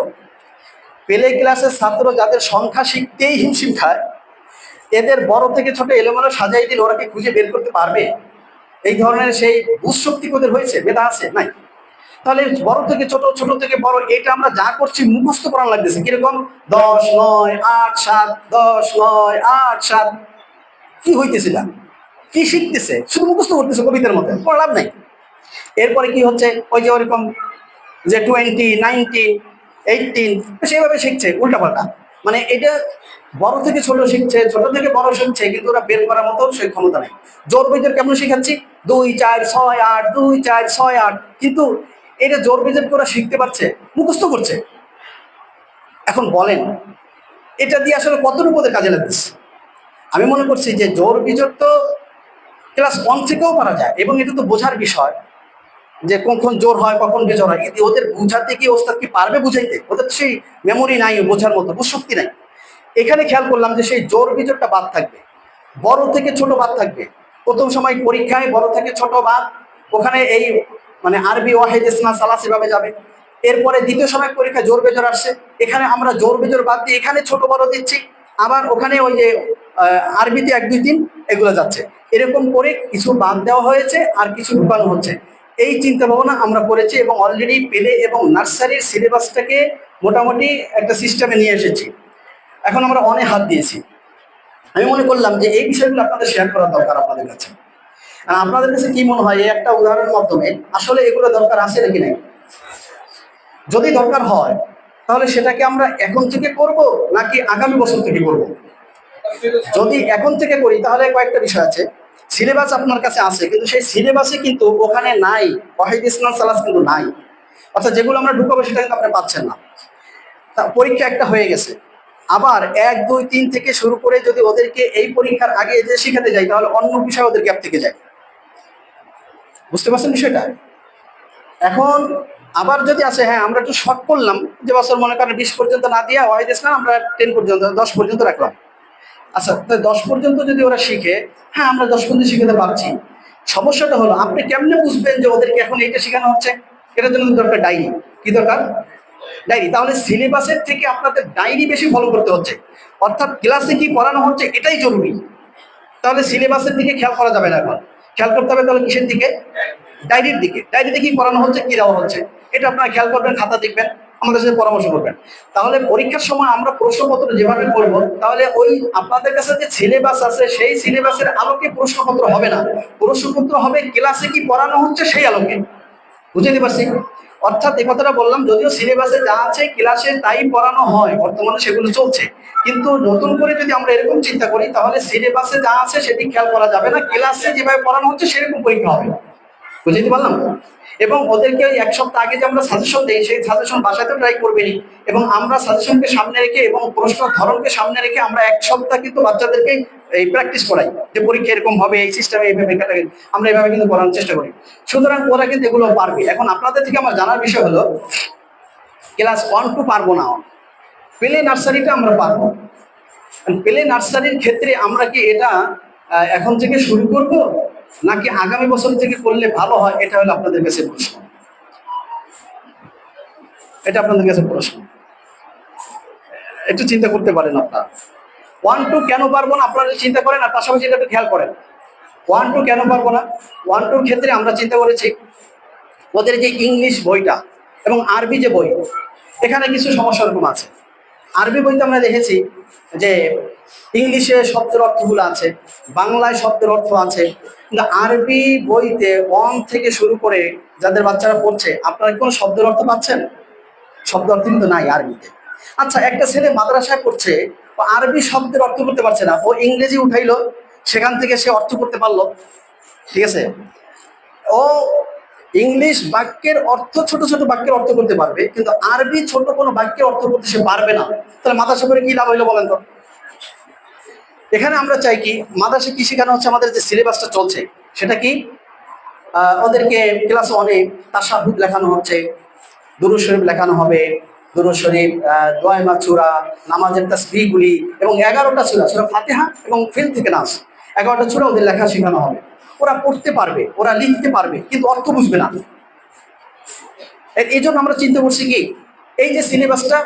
প্লে ক্লাসের ছাত্র যাদের সংখ্যা শিখতেই হিমশিম খায়, এদের বড় থেকে ছোট এলোমেলো সাজাই দিলে ওরা কি খুঁজে বের করতে পারবে? এই ধরনের সেই বুঝ শক্তি ওদের হয়েছে, মেধা আছে নাই? তাহলে বড় থেকে ছোট, ছোট থেকে বড়, এটা আমরা যা করছি মুখস্থ করা লাগতেছে। কিরকম? 10 9 8 7, 10 9 8 7, কি হইতেছে না? কি শিখতেছে? শুধু মুখস্থ করতেছে কবিতার মতো, কোনো লাভ নাই। এরপরে কি হচ্ছে? ওই যে ওরকম যে 20 19 18 সেভাবে শিখছে উল্টাপাল্টা। মানে এটা বড় থেকে ছোট শিখছে, ছোট থেকে বড় শিখছে, কিন্তু ওরা বের করার মতো সেই ক্ষমতা নেই। জোর বেজের কেমন শেখাচ্ছি? 2 4 6 8, 2 4 6 8, কিন্তু এটা জোর বেজের ওরা শিখতে পারছে, মুখস্থ করছে। এখন বলেন, এটা দিয়ে আসলে কতটুকু ওদের কাজে লাগতেছে? আমি মনে করছি যে জোর বিজোর তো ক্লাস 1 থেকেও পারা যায়, এবং এটা তো বোঝার বিষয় যে কখন জোর হয় কখন বেজোর হয়। কিন্তু ওদের বুঝাতে কি ওস্তাদ কি পারবে বুঝাইতে? ওদের তো সেই মেমোরি নাই, বোঝার মতো বুঝশক্তি নাই। এখানে খেয়াল করলাম যে সেই জোর বিজোরটা বাদ থাকবে, বড় থেকে ছোট বাদ থাকবে। প্রথম সময় পরীক্ষায় বড় থেকে ছোট বাদ, ওখানে এই মানে আরবি ওয়াহিদ ইসনা সালাস এভাবে যাবে। এরপরে দ্বিতীয় সময় পরীক্ষা জোর বেজোর আসছে, এখানে আমরা জোর বেজোর বাদ দিয়ে এখানে ছোট বড় দিচ্ছি। আবার ওখানে ওই যে আরবিতে 1 2 3 এগুলো যাচ্ছে। এরকম করে কিছু বাদ দেওয়া হয়েছে আর কিছু ঢুকানো হচ্ছে। এই চিন্তা ভাবনা আমরা করেছি, এবং অলরেডি প্লে এবং নার্সারির সিলেবাসটাকে মোটামুটি একটা সিস্টেমে নিয়ে এসেছি। এখন আমরা অনেক হাত দিয়েছি। আমি মনে করলাম যে এই বিষয়গুলো আপনাদের শেয়ার করা দরকার আপনাদের কাছে। আর আপনাদের কাছে কি মনে হয়, এই একটা উদাহরণের মাধ্যমে আসলে এগুলো দরকার আছে নাকি নাই? যদি দরকার হয়, তাহলে সেটাকে আমরা এখন থেকে করব নাকি আগামী বছর থেকে করব? যদি এখন থেকে করি, তাহলে কয়েকটা বিষয় আছে। সিলেবাস আপনার কাছে আছে, কিন্তু সেই সিলেবাসে কিন্তু ওখানে নাই ওয়াহিদ ইসলাম সালাস কিন্তু নাই। অর্থাৎ যেগুলো আমরা ঢুকাবো সেটা কিন্তু আপনি পাচ্ছেন না। তা পরীক্ষা একটা হয়ে গেছে, আবার 1 2 3 থেকে শুরু করে যদি ওদেরকে এই পরীক্ষার আগে যে শিখাতে যাই, তাহলে অন্য বিষয় ওদের গ্যাপ থেকে যায়। বুঝতে পারছেন বিষয়টা? এখন আবার যদি আছে, হ্যাঁ আমরা একটু শর্ট করলাম, যে বছর মনে করেন 20 পর্যন্ত না দিয়ে ওয়াইদেস না আমরা 10 পর্যন্ত 10 পর্যন্ত রাখলাম। আচ্ছা, তো 10 পর্যন্ত যদি ওরা শিখে, হ্যাঁ আমরা 10 পর্যন্ত শিখাতে পারছি। সমস্যাটা হলো আপনি কেমনে বুঝবেন যে ওদেরকে এখন এইটা শেখানো হচ্ছে? এটার জন্য দরকার ডায়েরি। কি দরকার? ডায়েরি। তাহলে সিলেবাসের থেকে আপনাদের ডায়েরি বেশি ফলো করতে হচ্ছে, অর্থাৎ ক্লাসে কি পড়ানো হচ্ছে এটাই জরুরি। তাহলে সিলেবাসের দিকে খেয়াল করা যাবে না, এখন খেয়াল করতে হবে তাহলে কিসের দিকে? ডায়েরির দিকে। ডায়েরিতে কি পড়ানো হচ্ছে, কি দেওয়া হচ্ছে, এটা আপনারা খেয়াল করবেন, খাতা দেখবেন, আমাদের সাথে পরামর্শ করবেন। তাহলে পরীক্ষার সময় আমরা প্রশ্নপত্র যেভাবে করবো, তাহলে ওই আপনাদের কাছে যে সিলেবাস আছে সেই সিলেবাসের আলোকে প্রশ্নপত্র হবে না, প্রশ্নপত্র হবে ক্লাসে কি পড়ানো হচ্ছে সেই আলোকে। বুঝতে পারছি? অর্থাৎ এই কথাটা বললাম, যদিও সিলেবাসে যা আছে ক্লাসে তাই পড়ানো হয়, বর্তমানে সেগুলো চলছে, কিন্তু নতুন করে যদি আমরা এরকম চিন্তা করি তাহলে সিলেবাসে যা আছে সেটি খেয়াল করা যাবে না, ক্লাসে যেভাবে পড়ানো হচ্ছে সেরকম পরীক্ষা হবে। বুঝতে পারলাম? এবং ওদেরকে 1 সপ্তাহ আগে যে আমরা সাজেশন দিই সেই সাজেশন বাসাতেও ট্রাই করবেনি, এবং আমরা সাজেশনকে সামনে রেখে এবং প্রশ্ন ধরনকে সামনে রেখে আমরা 1 সপ্তাহ কিন্তু বাচ্চাদেরকে এই প্র্যাকটিস করাই, যে পরীক্ষা এরকম হবে, এই সিস্টেমে এইভাবে আমরা এইভাবে কিন্তু পড়ানোর চেষ্টা করি। সুতরাং ওরা কিন্তু এগুলো পারবে। এখন আপনাদের থেকে আমার জানার বিষয় হলো, ক্লাস 1-2 পারবো না, প্লে নার্সারিটা আমরা পারবো। প্লে নার্সারির ক্ষেত্রে আমরা কি এটা এখন থেকে শুরু করব, নাকি আগামী বছর থেকে করলে ভালো হয়? এটা হলো আপনাদের কাছে প্রশ্ন। এটা আপনাদের কাছে প্রশ্ন, একটু চিন্তা করতে পারেন আপনারা। 1-2 কেন পারবো না আপনারা চিন্তা করেন, আর পাশাপাশি এটা একটু খেয়াল করেন। 1-2 কেন পারবো না? 1-2 ক্ষেত্রে আমরা চিন্তা করেছি ওদের যে ইংলিশ বইটা এবং আরবি যে বই, এখানে কিছু সমস্যা এরকম আছে। আরবি বইতে আমরা দেখেছি যে ইংলিশে শব্দের অর্থগুলো আছে, বাংলায় শব্দের অর্থ আছে, কিন্তু আরবি বইতে 1 থেকে শুরু করে যাদের বাচ্চারা পড়ছে, আপনারা কি কোনো শব্দের অর্থ পাচ্ছেন? শব্দ অর্থ কিন্তু নাই আরবিতে। আচ্ছা, একটা ছেলে মাদ্রাসায় পড়ছে, ও আরবি শব্দের অর্থ করতে পারছে না, ও ইংরেজি উঠাইলো, সেখান থেকে সে অর্থ করতে পারলো, ঠিক আছে? ও ইংলিশ বাক্যের অর্থ, ছোট ছোট বাক্যের অর্থ করতে পারবে, কিন্তু আরবি ছোট কোনো বাক্যের অর্থ করতে সে পারবে না। তাহলে মাদ্রাসা পড়ে কি লাভ হইলো বলেন তো? এখানে আমরা চাই কি, মাদ্রাসা কি শেখানো হচ্ছে, আমাদের যে সিলেবাসটা চলছে সেটা কি, ওদেরকে ক্লাস 1-এ তাশাহুদ লেখানো হচ্ছে, দুরূদ শরীফ লেখানো হবে, দুরূদ শরীফ, দোয়া মাসুরা, নামাজের তাসবিহগুলি, এবং 11টা সূরা, সূরা ফাতিহা এবং ফিল থেকে নাস, 11টা সূরা ওদের লেখা শেখানো হবে। ওরা পড়তে পারবে, ওরা লিখতে পারবে, কিন্তু অর্থ বুঝবে না। এই জন্য আমরা চিন্তা করছি কি, এই যে সিলেবাসটা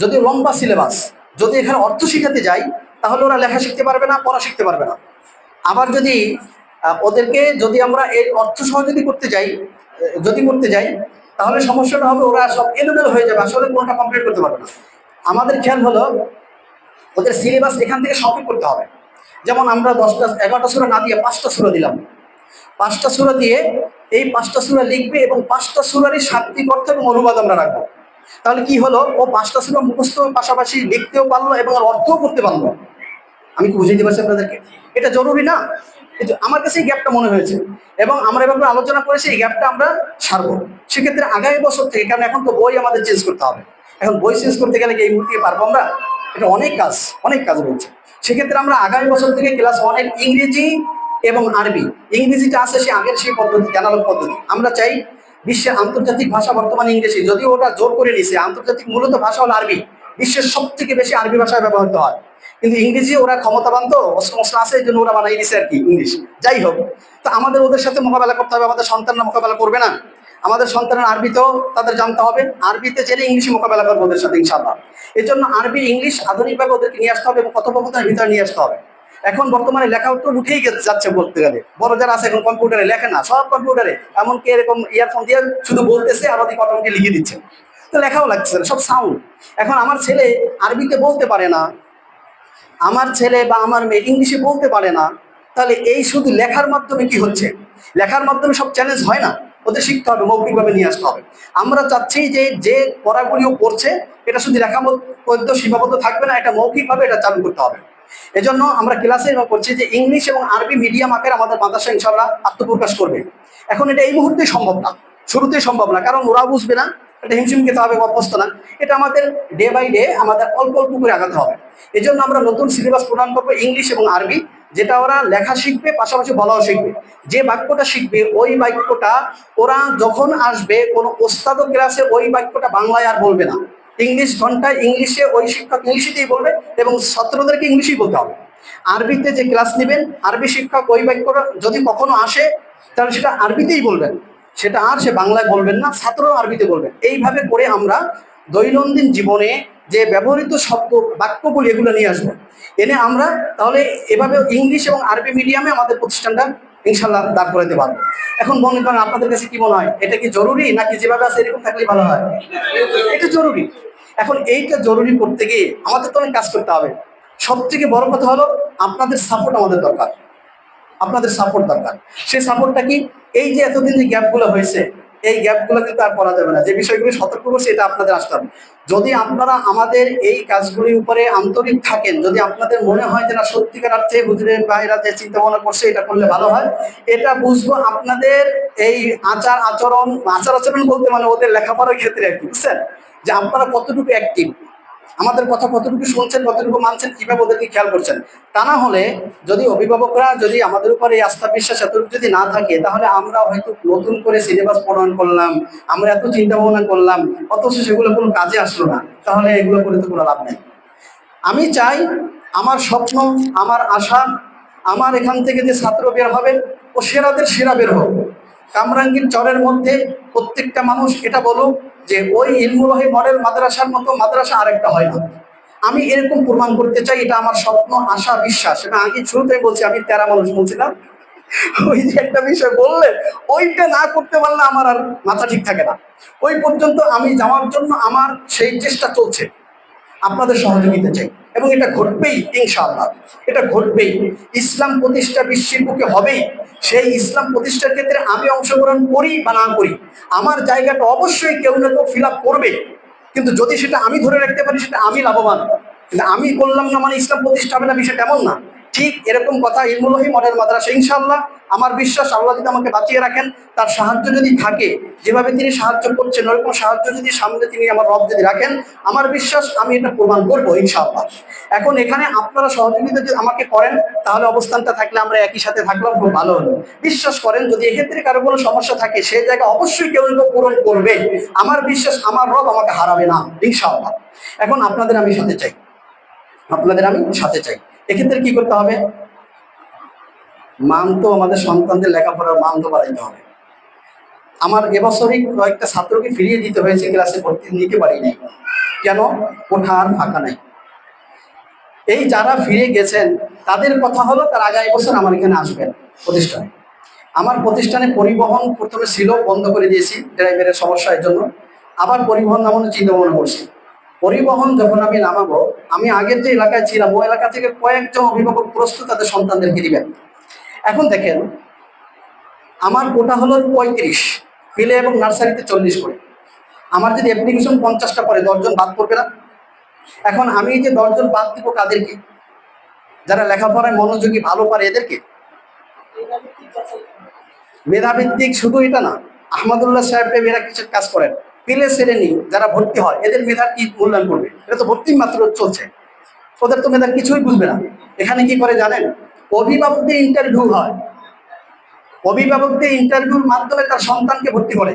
যদি লম্বা সিলেবাস, যদি এখানে অর্থ শিখাতে যাই তাহলে ওরা লেখা শিখতে পারবে না, পড়া শিখতে পারবে না। আবার যদি ওদেরকে যদি আমরা এর অর্থ সহ যদি করতে যাই তাহলে সমস্যাটা হবে, ওরা সব এলোমেলো হয়ে যাবে, আসলে কোনটা কমপ্লিট করতে পারবে না। আমাদের খেয়াল হলো ওদের সিলেবাস এখান থেকে সংক্ষেপ করতে হবে। যেমন আমরা 11টা সূরা না দিয়ে 5টা সূরা দিলাম, 5টা সূরা দিয়ে এই 5টা সূরা লিখবে এবং 5টা সূরারই শাব্দিক অর্থ এবং অনুবাদ আমরা রাখবো। তাহলে কি হলো, ও 5টা সূরা মুখস্থ পাশাপাশি লিখতেও পারলো এবং আর অর্থও করতে পারলো। আমি কি বুঝাইতে পারছি আপনাদেরকে? এটা জরুরি না? কিন্তু আমার কাছে এই গ্যাপটা মনে হয়েছে, এবং আমরা এভাবে আলোচনা করেছি এই গ্যাপটা আমরা সারবো। সেক্ষেত্রে আগামী বছর থেকে, কারণ এখন তো বই আমাদের চেঞ্জ করতে হবে, এখন বই চেঞ্জ করতে গেলে কি এই মুহূর্তে পারবো আমরা? এটা অনেক কাজ রয়েছে। সেক্ষেত্রে আমরা আগামী বছর থেকে ক্লাস 1-এর ইংরেজি এবং আরবি, ইংরেজিটা আছে সে আগের সেই পদ্ধতি, অ্যানালগ পদ্ধতি। আমরা চাই বিশ্বের আন্তর্জাতিক ভাষা বর্তমানে ইংরেজি, যদিও ওটা জোর করে নিছে, আন্তর্জাতিক মূলত ভাষা হলো আরবি, বিশ্বের সব থেকে বেশি আরবি ভাষায় ব্যবহৃত হয়, কিন্তু ইংরেজি ওরা ক্ষমতাবান তো, অস্ত্র আছে, এই জন্য ওরা বানাই দিছে আর কি ইংলিশ। যাই হোক, তো আমাদের ওদের সাথে মোকাবেলা করতে হবে, আমাদের সন্তানরা মোকাবেলা করবে না, আমাদের সন্তানের আরবিতেও তাদের জানতে হবে, আরবিতে জেনে ইংলিশে মোকাবেলা করবো ওদের সাথে ইনশাআল্লাহ। এই জন্য আরবি ইংলিশ আধুনিকভাবে ওদেরকে নিয়ে আসতে হবে এবং কথোপকথনের ভিতরে নিয়ে আসতে হবে। এখন বর্তমানে লেখা তো উঠেই যাচ্ছে বলতে গেলে, বড় যারা আছে এখন কম্পিউটারে লেখে না, সব কম্পিউটারে, এমনকি এরকম ইয়ারফোন দিয়ে শুধু বলতেছে আর ওদিকে অটোমেটিক লিখে দিচ্ছে, তো লেখাও লাগছে না, সব সাউন্ড। এখন আমার ছেলে আরবিতে বলতে পারে না, আমার ছেলে বা আমার মেয়ে ইংলিশে বলতে পারে না, তাহলে এই শুধু লেখার মাধ্যমে কি হচ্ছে? লেখার মাধ্যমে সব চ্যালেঞ্জ হয় না, ওদের শিখতে হবে, মৌখিকভাবে নিয়ে আসতে হবে। আমরা চাচ্ছি যে যে পড়াগুলিও পড়ছে এটা শুধু লেখা পদ্য সীমাবদ্ধ থাকবে না, এটা মৌখিকভাবে এটা চালু করতে হবে। এজন্য আমরা ক্লাসে করছি যে ইংলিশ এবং আরবি মিডিয়াম আকারে আমাদের মাদ্রাসা ইনশাআল্লাহ আত্মপ্রকাশ করবে। এখন এটা এই মুহূর্তে সম্ভব না, শুরুতেই সম্ভব না, কারণ ওরা বুঝবে না, এটা হিমশিম খেতে হবে, অভ্যস্ত না। এটা আমাদের ডে বাই ডে আমাদের অল্প অল্প করে আগাতে হবে। এই জন্য আমরা নতুন সিলেবাস প্রদান করবো ইংলিশ এবং আরবি, যেটা ওরা লেখা শিখবে, পাশাপাশি বলাও শিখবে। যে বাক্যটা শিখবে ওই বাক্যটা ওরা যখন আসবে কোনো ওস্তাদও ক্লাসে ওই বাক্যটা বাংলায় আর বলবে না, ইংলিশ ঘন্টায় ইংলিশে ওই শিক্ষক ইংলিশেতেই বলবে এবং ছাত্রদেরকে ইংলিশেই বলতে হবে। আরবিতে যে ক্লাস নেবেন আরবি শিক্ষক ওই বাক্যটা যদি কখনো আসে তাহলে সেটা আরবিতেই বলবেন, সেটা আর সে বাংলায় বলবেন না, ছাত্রও আরবিতে বলবেন। এইভাবে করে আমরা দৈনন্দিন জীবনে যে ব্যবহৃত শব্দ বাক্যগুলি এগুলো নিয়ে আসবো, এনে আমরা তাহলে এভাবে ইংলিশ এবং আরবি মিডিয়ামে আমাদের প্রতিষ্ঠানটা ইনশাল্লাহ দাঁড় করাতে পারবো। এখন মনে করেন আপনাদের কাছে কি মনে হয়, এটা কি জরুরি নাকি যেভাবে আছে এরকম থাকলে ভালো হয়? এটা জরুরি। এখন এইটা জরুরি করতে গিয়ে আমাদের তো অনেক কাজ করতে হবে। সব থেকে বড় কথা হলো আপনাদের সাপোর্ট আমাদের দরকার, আপনাদের সাপোর্ট দরকার। সেই সাপোর্টটা কি? এই যে এতদিন যে গ্যাপগুলো হয়েছে এই গ্যাপগুলো কিন্তু আর করা যাবে না। যে বিষয়গুলো সতর্ক করছে এটা আপনাদের আসতে হবে। যদি আপনারা আমাদের এই কাজগুলির উপরে আন্তরিক থাকেন, যদি আপনাদের মনে হয় যে না সত্যিকার অর্থে হুজুরের বা এরা যে চিন্তা ভাবনা করছে এটা করলে ভালো হয়, এটা বুঝবো আপনাদের এই আচার আচরণ বলতে মানে ওদের লেখাপড়ার ক্ষেত্রে আর কি, বুঝছেন যে আপনারা কতটুকু অ্যাক্টিভ, আমাদের কথা কতটুকু শুনছেন, কতটুকু মানছেন, কিভাবে ওদেরকে খেয়াল করছেন। তা না হলে যদি অভিভাবকরা যদি আমাদের উপর এই আস্থা বিশ্বাস এতটুকু যদি না থাকে তাহলে আমরা হয়তো নতুন করে সিলেবাস প্রণয়ন করলাম, আমরা এত চিন্তা ভাবনা করলাম, অথচ সেগুলো কোনো কাজে আসলো না, তাহলে এগুলো করে তো কোনো লাভ নেই। আমি চাই, আমার স্বপ্ন, আমার আশা, আমার এখান থেকে যে ছাত্র বের হবে ও সেরাদের সেরা বের হোক। কামরাঙ্গীর চরের মধ্যে প্রত্যেকটা মানুষ এটা বলুক যে ওই ইলমুলাহি মডেল মাদ্রাসার মতো মাদ্রাসা আরেকটা হয় না। আমি এরকম প্রমাণ করতে চাই, এটা আমার স্বপ্ন, আশা, বিশ্বাস। এবং আগে শুরুতেই বলছি আমি তেরা মানুষ বলছিলাম, ওই যে একটা বিষয় বললে ওইটা না করতে পারলে আমার আর মাথা ঠিক থাকে না। ওই পর্যন্ত আমি যাওয়ার জন্য আমার সেই চেষ্টা চলছে, আপনাদের সহযোগিতা চাই এবং এটা ঘটবেই ইনশাআল্লাহ, এটা ঘটবেই। ইসলাম প্রতিষ্ঠা বিশ্বের বুকে হবেই। সেই ইসলাম প্রতিষ্ঠার ক্ষেত্রে আমি অংশগ্রহণ করি বা না করি, আমার জায়গাটা অবশ্যই কেউ না কেউ ফিল আপ করবে, কিন্তু যদি সেটা আমি ধরে রাখতে পারি সেটা আমি লাভবান। কিন্তু আমি করলাম না মানে ইসলাম প্রতিষ্ঠা হবে না, বিষয়টা এমন না। ঠিক এরকম কথা ইলমুলাহি মডেল মাদ্রাসা ইনশাআল্লাহ, আমার বিশ্বাস আল্লাহ যদি আমাকে বাঁচিয়ে রাখেন, তার সাহায্য যদি থাকে, যেভাবে তিনি সাহায্য করছেন ওরকম সাহায্য যদি সামনে তিনি আমার রব যদি রাখেন, আমার বিশ্বাস আমি এটা প্রমাণ করবো ইনশাআল্লাহ। এখন এখানে আপনারা সহযোগিতা যদি আমাকে করেন তাহলে অবস্থানটা থাকলে আমরা একই সাথে থাকলাম, খুব ভালো হলো। বিশ্বাস করেন যদি এক্ষেত্রে কারো কোনো সমস্যা থাকে সেই জায়গা অবশ্যই কেউ না কেউ পূরণ করবে। আমার বিশ্বাস আমার রব আমাকে হারাবে না ইনশাআল্লাহ। এখন আপনাদের আমি সাথে চাই, আপনাদের আমি সাথে চাই। এক্ষেত্রে কি করতে হবে? মান তো আমাদের সন্তানদের লেখাপড়ার মান তো বাড়াইতে হবে। আমার এবছরই কয়েকটা ছাত্রকে ফিরিয়ে দিতে হয়েছে, ক্লাসে ভর্তি নিতে পারি নাই। কেন? কোঠা আর ফাঁকা নাই। এই যারা ফিরে গেছেন তাদের কথা হলো তার আগামী বছর আমার এখানে আসবেন প্রতিষ্ঠানে। আমার প্রতিষ্ঠানে পরিবহন প্রথমে ছিল, বন্ধ করে দিয়েছি ড্রাইভারের সমস্যার জন্য, আবার পরিবহন নামানোর চিন্তা ভাবনা করছি। পরিবহন যখন আমি নামাবো, আমি আগের যে এলাকায় ছিলাম ওই এলাকা থেকে কয়েকজন অভিভাবক প্রস্তুত তাদের সন্তানদেরকে দিবেন। এখন দেখেন আমার কোটা হলো 35, প্লে এবং নার্সারিতে 40 করে। আমার যদি অ্যাপ্লিকেশন 50টা পরে 10 জন বাদ পড়বে না? এখন আমি যে 10 জন বাদ দিব কাদেরকে? যারা লেখাপড়ায় মনোযোগী ভালো পারে এদেরকে। মেধাভিত্তিক শুধু এটা না, আহমদুল্লাহ সাহেবকে মেয়েরা কিছু কাজ করেন, পিলে শ্রেণী যারা ভর্তি হয় এদের মেধার কি মূল্যায়ন করবে? এটা তো ভর্তি মাত্র চলছে, ওদের তো মেধার কিছুই বুঝবে না। এখানে কি করে জানেন? অভিভাবকদের ইন্টারভিউ হয়, অভিভাবকদের ইন্টারভিউর মাধ্যমে তার সন্তানকে ভর্তি করে।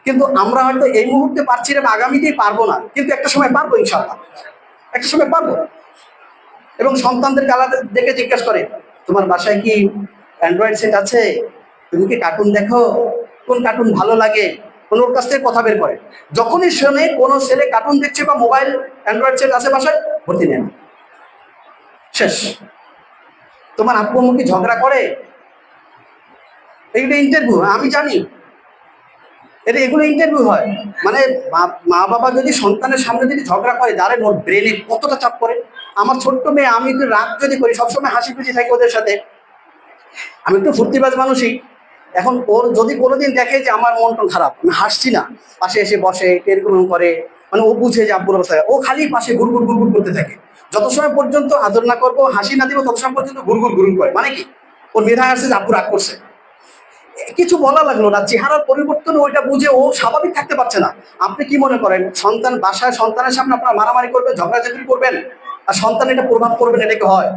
কিন্তু আমরা হয়তো এই মুহূর্তে পারছি না, আগামীতেই পারবো না, কিন্তু একটা সময় পারবো ইনশাআল্লাহ, একটা সময় পারবো। এবং সন্তানদেরকে আলাদা দেখে জিজ্ঞাসা করে তোমার বাসায় কি অ্যান্ড্রয়েড সেট আছে, তুমি কি কার্টুন দেখো, কোন কার্টুন ভালো লাগে, ওর কাছ থেকে কথা বের করে। যখনই শোনে কোনো ছেলে কার্টুন দেখছে বা মোবাইল অ্যান্ড্রয়েড সেট আছে বাসায়, ভর্তি নেন, শেষ। তোমার আব্বু আম্মু কি ঝগড়া করে? এইটা ইন্টারভিউ, আমি জানি এটা, এগুলো ইন্টারভিউ হয়। মানে মা বাবা যদি সন্তানের সামনে যদি ঝগড়া করে, জানেন ওর ব্রেনে কতটা চাপ পড়ে। আমার ছোট্ট মেয়ে, আমি একটু রাগ যদি করি সবসময় হাসি খুশি থাকি ওদের সাথে, আমি একটু ফুর্তিবাজ মানুষই। এখন ওর যদি কোনোদিন দেখে যে আমার মনটা খারাপ, আমি হাসছি না, পাশে এসে বসে এরকম করে, মানে ও বুঝে যে আব্বুর অবস্থা, ও খালি পাশে ঘুরঘুর ঘুরঘুর করতে থাকে। যত সময় পর্যন্ত আদর না করবো, হাসি না দিব, তত সময় পর্যন্ত ঘুরঘুর ঘুরঘুর করে। মানে কি? ওর মেধা আসছে যে আব্বু রাগ করছে, কিছু বলা লাগলো না, চেহারার পরিবর্তন ওইটা বুঝে ও স্বাভাবিক থাকতে পারছে না। আপনি কি মনে করেন সন্তান বাসায় সন্তানের সামনে আপনারা মারামারি করবেন, ঝগড়াঝাগড়ি করবেন আর সন্তান এটা প্রভাব করবেন, এটা কি হয়?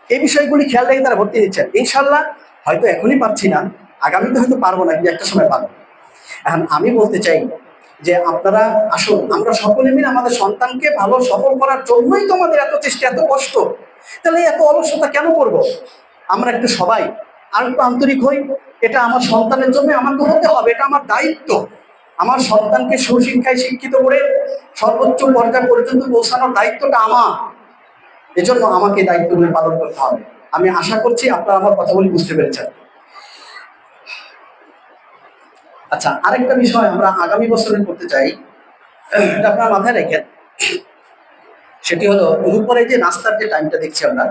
এই বিষয়গুলি খেয়াল রেখে তারা ভর্তি নিচ্ছেন। ইনশাল্লাহ হয়তো এখনই পাচ্ছি না, আগামীতে হয়তো পারবো না, কিন্তু একটা সময় পাবো। এখন আমি বলতে চাই যে আপনারা আসুন, আমরা সকলে মিলে আমাদের সন্তানকে ভালো সফল করার জন্যই তো আমাদের এত চেষ্টা, এত কষ্ট। তাহলে এত অলসতা কেন করব? আমরা একটু সবাই আর একটু আন্তরিক হই। এটা আমার সন্তানের জন্য আমাকে হতে হবে, এটা আমার দায়িত্ব। আমার সন্তানকে সুশিক্ষায় শিক্ষিত করে সর্বোচ্চ পর্যায় পর্যন্ত পৌঁছানোর দায়িত্বটা আমার। এজন্য আমাকে দায়িত্বগুলি পালন করতে হবে। আমি আশা করছি আপনারা আমার কথাগুলি বুঝতে পেরেছেন। আচ্ছা, আরেকটা বিষয় আমরা আগামী বছরে করতে চাই, এটা আপনার মাথায় রেখেন। সেটি হলো, উপরে যে নাস্তার যে টাইমটা দেখছি আমরা,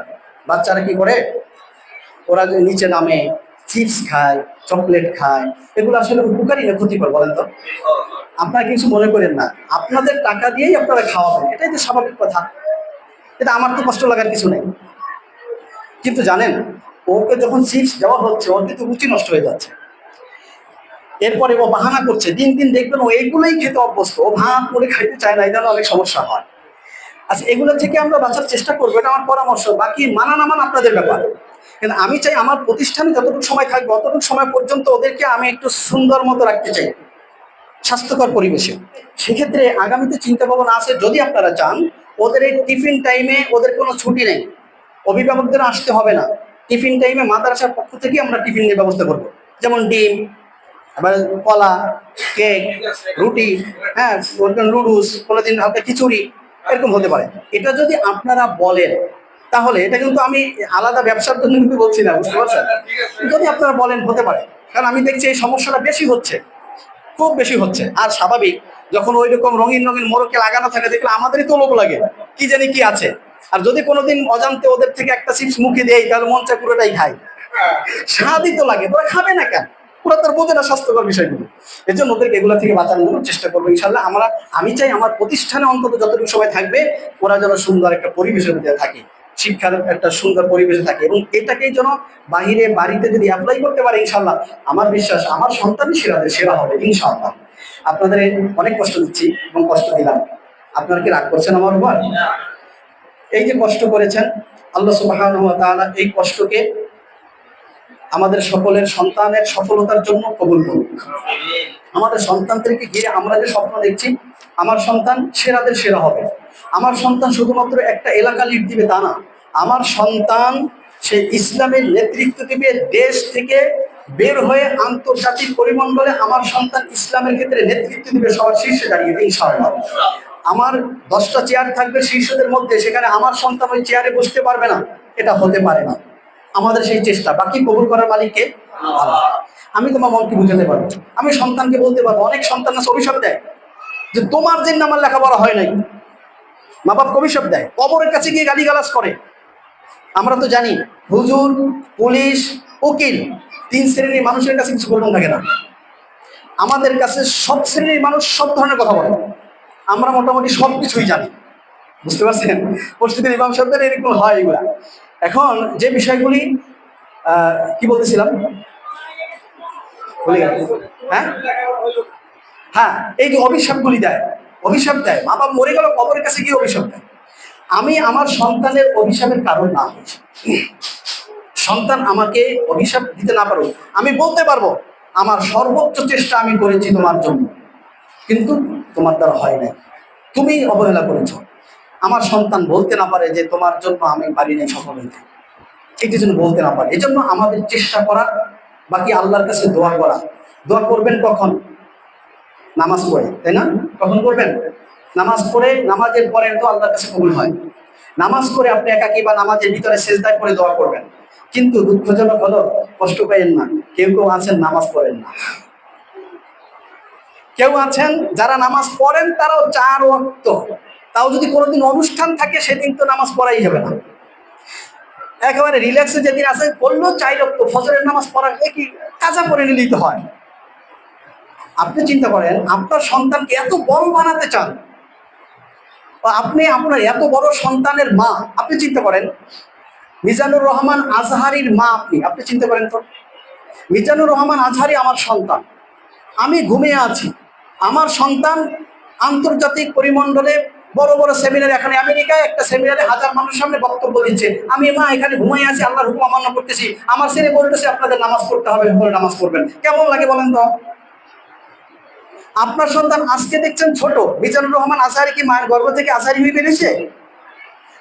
বাচ্চারা কি করে, ওরা যে নিচে নামে চিপস খায়, চকলেট খায়, এগুলো আসলে উপকারী না ক্ষতিকর বলেন তো? আপনারা কিছু মনে করেন না, আপনাদের টাকা দিয়েই আপনারা খাওয়াবেন, এটাই তো স্বাভাবিক কথা। এটা আমার তো কষ্ট লাগার কিছু নেই। কিন্তু জানেন, ওকে যখন চিপস দেওয়া হচ্ছে, ওর কিন্তু রুচি নষ্ট হয়ে যাচ্ছে। এরপরে ও বাহানা করছে, দিন দিন দেখবেন ও এইগুলোই খেতে অভ্যস্ত, ও ভাত করে খাইতে চায় না, এই জন্য অনেক সমস্যা হয়। আচ্ছা, এগুলো থেকে আমরা বাঁচার চেষ্টা করবো, এটা আমার পরামর্শ। বাকি মানা না মানা আপনাদের ব্যাপার। কিন্তু আমি চাই আমার প্রতিষ্ঠানে যতটুকু সময় থাকবে অতটুকু সময় পর্যন্ত ওদেরকে আমি একটু সুন্দর মতো রাখতে চাই, স্বাস্থ্যকর পরিবেশে। সেক্ষেত্রে আগামীতে চিন্তা ভাবনা আছে, যদি আপনারা চান ওদের এই টিফিন টাইমে ওদের কোনো ছুটি নেই, অভিভাবকদের আসতে হবে না। টিফিন টাইমে মাদ্রাসার পক্ষ থেকে আমরা টিফিনের ব্যবস্থা করবো, যেমন ডিম, আবার কলা, কেক, রুটি, হ্যাঁ, নুডলস, কোনোদিন হালকা খিচুড়ি, এরকম হতে পারে। এটা যদি আপনারা বলেন তাহলে, এটা কিন্তু আমি আলাদা ব্যবসার জন্য কিন্তু বলছি না, বুঝতে পারছেন? যদি আপনারা বলেন হতে পারে, কারণ আমি দেখছি এই সমস্যাটা বেশি হচ্ছে, খুব বেশি হচ্ছে। আর স্বাভাবিক, যখন ওই রকম রঙিন রঙিন মোড়কে লাগানো থাকে দেখলে আমাদেরই তো লোভ লাগে, কি জানি কি আছে। আর যদি কোনোদিন অজান্তে ওদের থেকে একটা চিপস মুখে দেয়, তাহলে মন চায় পুরোটাই খাই। স্বাদই তো লাগে, তোরা খাবে না কেন? ওরা তোর বোঝে না স্বাস্থ্যকর বিষয়গুলো। এর জন্য ওদেরকে এগুলো থেকে বাঁচানোর জন্য চেষ্টা করবো ইনশাল্লাহ। আমি চাই আমার প্রতিষ্ঠানে অন্তত যতটুকু সময় থাকবে ওরা যেন সুন্দর একটা পরিবেশের মধ্যে থাকে, শিক্ষার একটা সুন্দর পরিবেশে থাকে, এবং এটাকেই যেন বাহিরে বাড়িতে যদি অ্যাপ্লাই করতে পারে ইনশাল্লাহ, আমার বিশ্বাস আমার সন্তানই সেরা হবে ইনশাল্লাহ। আপনাদের অনেক কষ্ট দিচ্ছি এবং কষ্ট দিলাম, আপনারা কি রাগ করছেন আমার উপর? এই যে কষ্ট করেছেন, আল্লাহ সুবহানাহু ওয়া তাআলা এই কষ্টকে আমাদের সকলের সন্তানের সফলতার জন্য কবুল করুক। আমাদের সন্তানদেরকে ঘিরে আমরা যে স্বপ্ন দেখছি, আমার সন্তান সেরাদের সেরা হবে, আমার সন্তান শুধুমাত্র একটা এলাকা লিড দিবে তা না, আমার সন্তান সে ইসলামের নেতৃত্ব দিবে, দেশ থেকে বের হয়ে আন্তর্জাতিক পরিমণ্ডলে আমার সন্তান ইসলামের ক্ষেত্রে নেতৃত্ব দিবে, সবার শীর্ষে দাঁড়িয়ে ইনশাআল্লাহ। আমার 10টা চেয়ার থাকবে শীর্ষদের মধ্যে, সেখানে আমার সন্তান ওই চেয়ারে বসতে পারবে না, এটা হতে পারে না। আমাদের সেই চেষ্টা, বাকি কবুল করার মালিককে আল্লাহ। আমি তোমার মনকে বুঝাতে পারবো, আমি সন্তানকে বলতে পারবো। অনেক সন্তান আছে অভিশাপ দেয় যে তোমার জন্য আমার লেখাপড়া হয় নাই, মা বাপ অভিশাপ দেয়, কবরের কাছে গিয়ে গালিগালাজ করে। আমরা তো জানি হুজুর, পুলিশ, উকিল, 3 শ্রেণীর মানুষের কাছে কিছু গোপন থাকে না। আমাদের কাছে সব শ্রেণীর মানুষ সব ধরনের কথা বলে, আমরা মোটামুটি সব কিছুই জানি, বুঝতে পারছেন? পরিস্থিতির ইমাম সাহেবদের এরকম হয় এগুলা। এখন যে বিষয়গুলি কি বলতেছিলাম, ভুলে গেলাম। হ্যাঁ হ্যাঁ, এই যে অভিশাপগুলি দেয়, অভিশাপ দেয়, মা বাপ মরে গেল কবরের কাছে গিয়ে অভিশাপ দেয়। আমি আমার সন্তানের অভিশাপের কারণ না হয়েছি, সন্তান আমাকে অভিশাপ দিতে না পারো, আমি বলতে পারবো আমার সর্বোচ্চ চেষ্টা আমি করেছি তোমার জন্য, কিন্তু তোমার দ্বারা হয় নাই, তুমি অবহেলা করেছো। আমার সন্তান বলতে না পারে যে তোমার জন্য আমি পারি নাই সফল হইতে, এটি যেন বলতে না পারে। এজন্য আমাদের চেষ্টা করা, বাকি আল্লাহর কাছে দোয়া করা। দোয়া করবেন কখন? নামাজ পড়ে, তাই না? কখন করবেন? নামাজ পড়ে, নামাজের পরে তো আল্লাহর কাছে কবুল হয়। নামাজ পড়ে আপনি একাকী বা নামাজের ভিতরে সেজদায় করে দোয়া করবেন। কিন্তু দুঃখজনক হলো, কষ্ট পাইয়েন না, কেউ কেউ আছেন নামাজ পড়েন না। কেউ আছেন যারা নামাজ পড়েন তারাও 4 ওয়াক্ত, তাও যদি কোনোদিন অনুষ্ঠান থাকে সেদিন তো নামাজ পড়াই যাবে না। একেবারে রিল্যাক্সে যেদিন আছে পড়লেও 4 ওয়াক্ত ফজরের নামাজ পড়া একই কাজা পড়ে নিলেই তো হয়। আপনি চিন্তা করেন, আপনার সন্তানকে এত বড় বানাতে চান, আপনি আপনার এত বড় সন্তানের মা, আপনি চিন্তা করেন মিজানুর রহমান আজহারির মা, আপনি চিন্তা করেন তো, মিজানুর রহমান আজহারি আমার সন্তান, আমি ঘুমিয়ে আছি, আমার সন্তান আন্তর্জাতিক পরিমণ্ডলে বড় বড় সেমিনার, এখানে আমেরিকায় একটা সেমিনারে 1000 মানুষের সামনে বক্তব্য দিচ্ছে, আমি মা এখানে ঘুমাই আছি, আল্লাহর হুকুম অমান্য করতেছি, আমার ছেলে বলতেছে আপনাদের নামাজ পড়তে হবে, নামাজ পড়বেন। কেমন লাগে বলেন তো? আপনার সন্তান আজকে দেখছেন ছোট, মিজানুর রহমান আজহারি কি মায়ের গর্ভ থেকে আজহারি হয়ে বেরিয়েছে?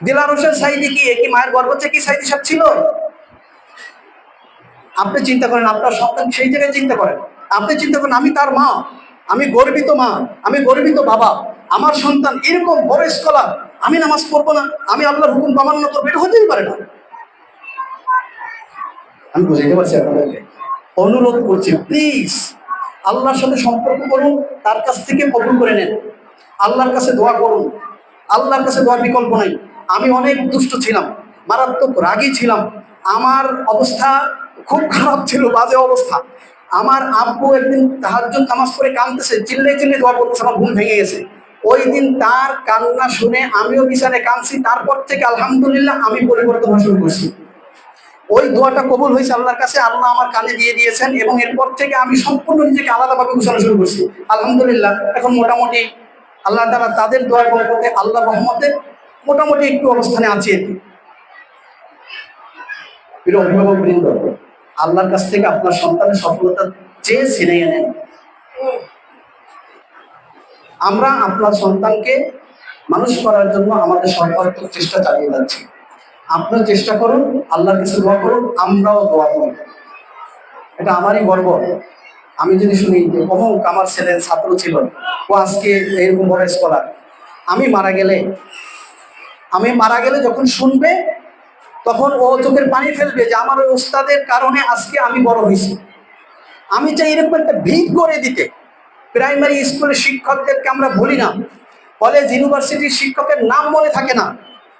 দিলার হোসেন সাইদি কি মায়ের গর্ভ থেকে সাইদি সাহেব ছিল? আপনি চিন্তা করেন, আপনার সন্তান সেই জায়গায় চিন্তা করেন, আপনি চিন্তা করেন আমি তার মা, আমি গর্বিত মা, আমি গর্বিত বাবা, আমার সন্তান এরকম বড় স্কলার, আমি নামাজ পড়বো না, আমি আল্লাহর হুকুম অমান্য করবো, এটা হতেই পারে না। আমি বুঝাইতে পারছি আপনাদেরকে। অনুরোধ করছি, প্লিজ আল্লাহর সাথে সম্পর্ক করুন, তার কাছ থেকে কবুল করে নেন, আল্লাহর কাছে দোয়া করুন, আল্লাহর কাছে দোয়ার বিকল্প নাই। আমি অনেক দুষ্ট ছিলাম, মারাত্মক রাগী ছিলাম, আমার অবস্থা খুব খারাপ ছিল, বাজে অবস্থা। আমার আব্বু একদিন তাহাজ্জুদ নামাজ পড়ে কাঁদতেছে, চিল্লে চিল্লে দোয়া করতেছে, আমার ঘুম ভেঙে গেছে। ওই দিন তার কান্না শুনে আমিও বিছানায় কাঁদছি, তারপর থেকে আলহামদুলিল্লাহ আমি পরিবর্তন শুরু করছি। ওই দোয়াটা কবুল হয়েছে আল্লাহর কাছে, আল্লাহ আমার কানে দিয়ে দিয়েছেন, এবং এরপর থেকে আমি সম্পূর্ণ নিজেকে আলাদাভাবে গুছানো শুরু করছি। আলহামদুলিল্লাহ এখন মোটামুটি আল্লাহ তাআলা তাদের দোয়ার বরকতে, আল্লাহর রহমতে মোটামুটি একটু অবস্থানে আছি আর কি। প্রিয় অভিভাবক বৃন্দ, আল্লাহর কাছ থেকে আপনার সন্তানের সফলতা চেয়ে ছিনিয়ে নেন। আমরা আপনার সন্তানকে মানুষ করার জন্য আমাদের সর্বাত্মক চেষ্টা চালিয়ে যাচ্ছি। আপনার চেষ্টা করুন, আল্লাহর কাছে দোয়া করুন, আমরাও দোয়া করুন। এটা আমারই গর্ব। আমি যদি শুনি যে অমুক আমার ছেলের ছাত্র ছিল, ও আজকে এরকম বড় স্কলার, আমি মারা গেলে যখন শুনবে, তখন ও চোখের পানি ফেলবে যে আমার ওই ওস্তাদের কারণে আজকে আমি বড় হয়েছি। আমি চাই এরকম একটা ভিত করে দিতে। প্রাইমারি স্কুলের শিক্ষকদেরকে আমরা ভুলি না, কলেজ ইউনিভার্সিটির শিক্ষকের নাম মনে থাকে না,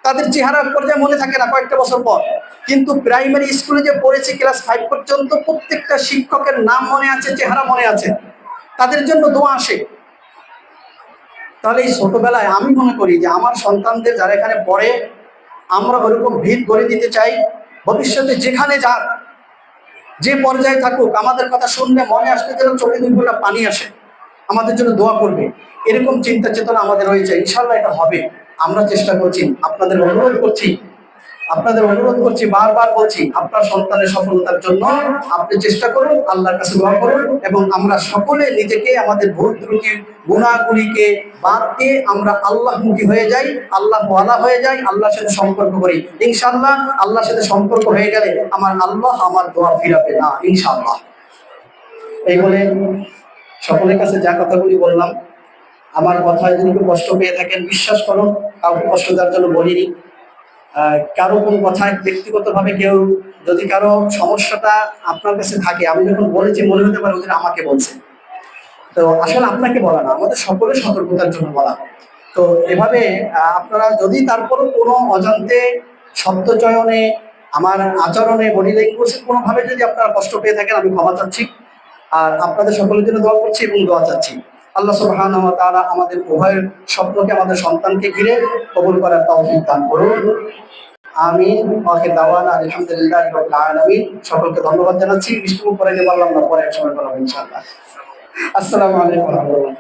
তাদের চেহারার পর্যায়ে মনে থাকে না কয়েকটা বছর পর, কিন্তু প্রাইমারি স্কুলে যে পড়েছি ক্লাস 5 পর্যন্ত প্রত্যেকটা শিক্ষকের নাম মনে আছে, চেহারা মনে আছে, তাদের জন্য দোয়া আসে। তাহলে এই ছোটবেলায় আমি মনে করি যে আমার সন্তানদের যারা এখানে পড়ে, আমরা ওরকম ভিত গড়ে দিতে চাই, ভবিষ্যতে যেখানে যাক, যে পর্যায়ে থাকুক, আমাদের কথা শুনলে মনে আসলে যেন চোখে 2 ফোঁটা পানি আসে, আমাদের জন্য দোয়া করবে, এরকম চিন্তা চেতনা আমাদের রয়েছে। ইনশাল্লাহ এটা হবে, আমরা চেষ্টা করছি। আপনাদের অনুরোধ করছি, বারবার বলছি, আপনার সন্তানের সফলতার জন্য আপনি চেষ্টা করুন, আল্লাহর কাছে দোয়া করুন, এবং আমরা সকলে নিজেকে, আমাদের ভুল ত্রুটি গুনাহগুলিকে বাদ দিয়ে আমরা আল্লাহমুখী হয়ে যাই, আল্লাহ ওয়ালা হয়ে যাই, আল্লাহর সাথে সম্পর্ক করি। ইনশাআল্লাহ আল্লাহর সাথে সম্পর্ক হয়ে গেলে আমার আল্লাহ আমার দোয়া ফিরাবে না, ইনশাআল্লাহ। এই বলে সকলের কাছে যা কথাগুলি বললাম, আমার কথায় যদি কেউ কষ্ট পেয়ে থাকেন, বিশ্বাস করুন কাউকে কষ্ট দেওয়ার জন্য বলিনি। কারো কোনো কথায় ব্যক্তিগতভাবে কেউ যদি কারো সমস্যাটা আপনার কাছে থাকে, আমি যখন বলেছি মনে হতে পারে ওদের আমাকে বলছে, তো আসলে আপনাকে বলা না, আমাদের সকলের সতর্কতার জন্য বলা। তো এভাবে আপনারা যদি তারপরও কোনো অজান্তে শব্দ চয়নে, আমার আচরণে, বডি ল্যাঙ্গুয়েজে কোনোভাবে যদি আপনারা কষ্ট পেয়ে থাকেন, আমি ক্ষমা চাচ্ছি। আর আপনাদের সকলের জন্য দোয়া করছি এবং দোয়া চাচ্ছি। আল্লাহ সুবহানাহু ওয়া তাআলা আমাদের উভয়ের স্বপ্নকে, আমাদের সন্তানকে ঘিরে কবুল করার তৌফিক দান করুন। আমিন। আখির দাওয়ানা আলহামদুলিল্লাহি রাব্বিল আলামিন। সকলকে ধন্যবাদ জানাচ্ছি। বিষ্ণু পরে বললাম না, পরে এক সময় বলবো ইনশাআল্লাহ। আসসালামু আলাইকুম ওয়া রাহমাতুল্লাহ।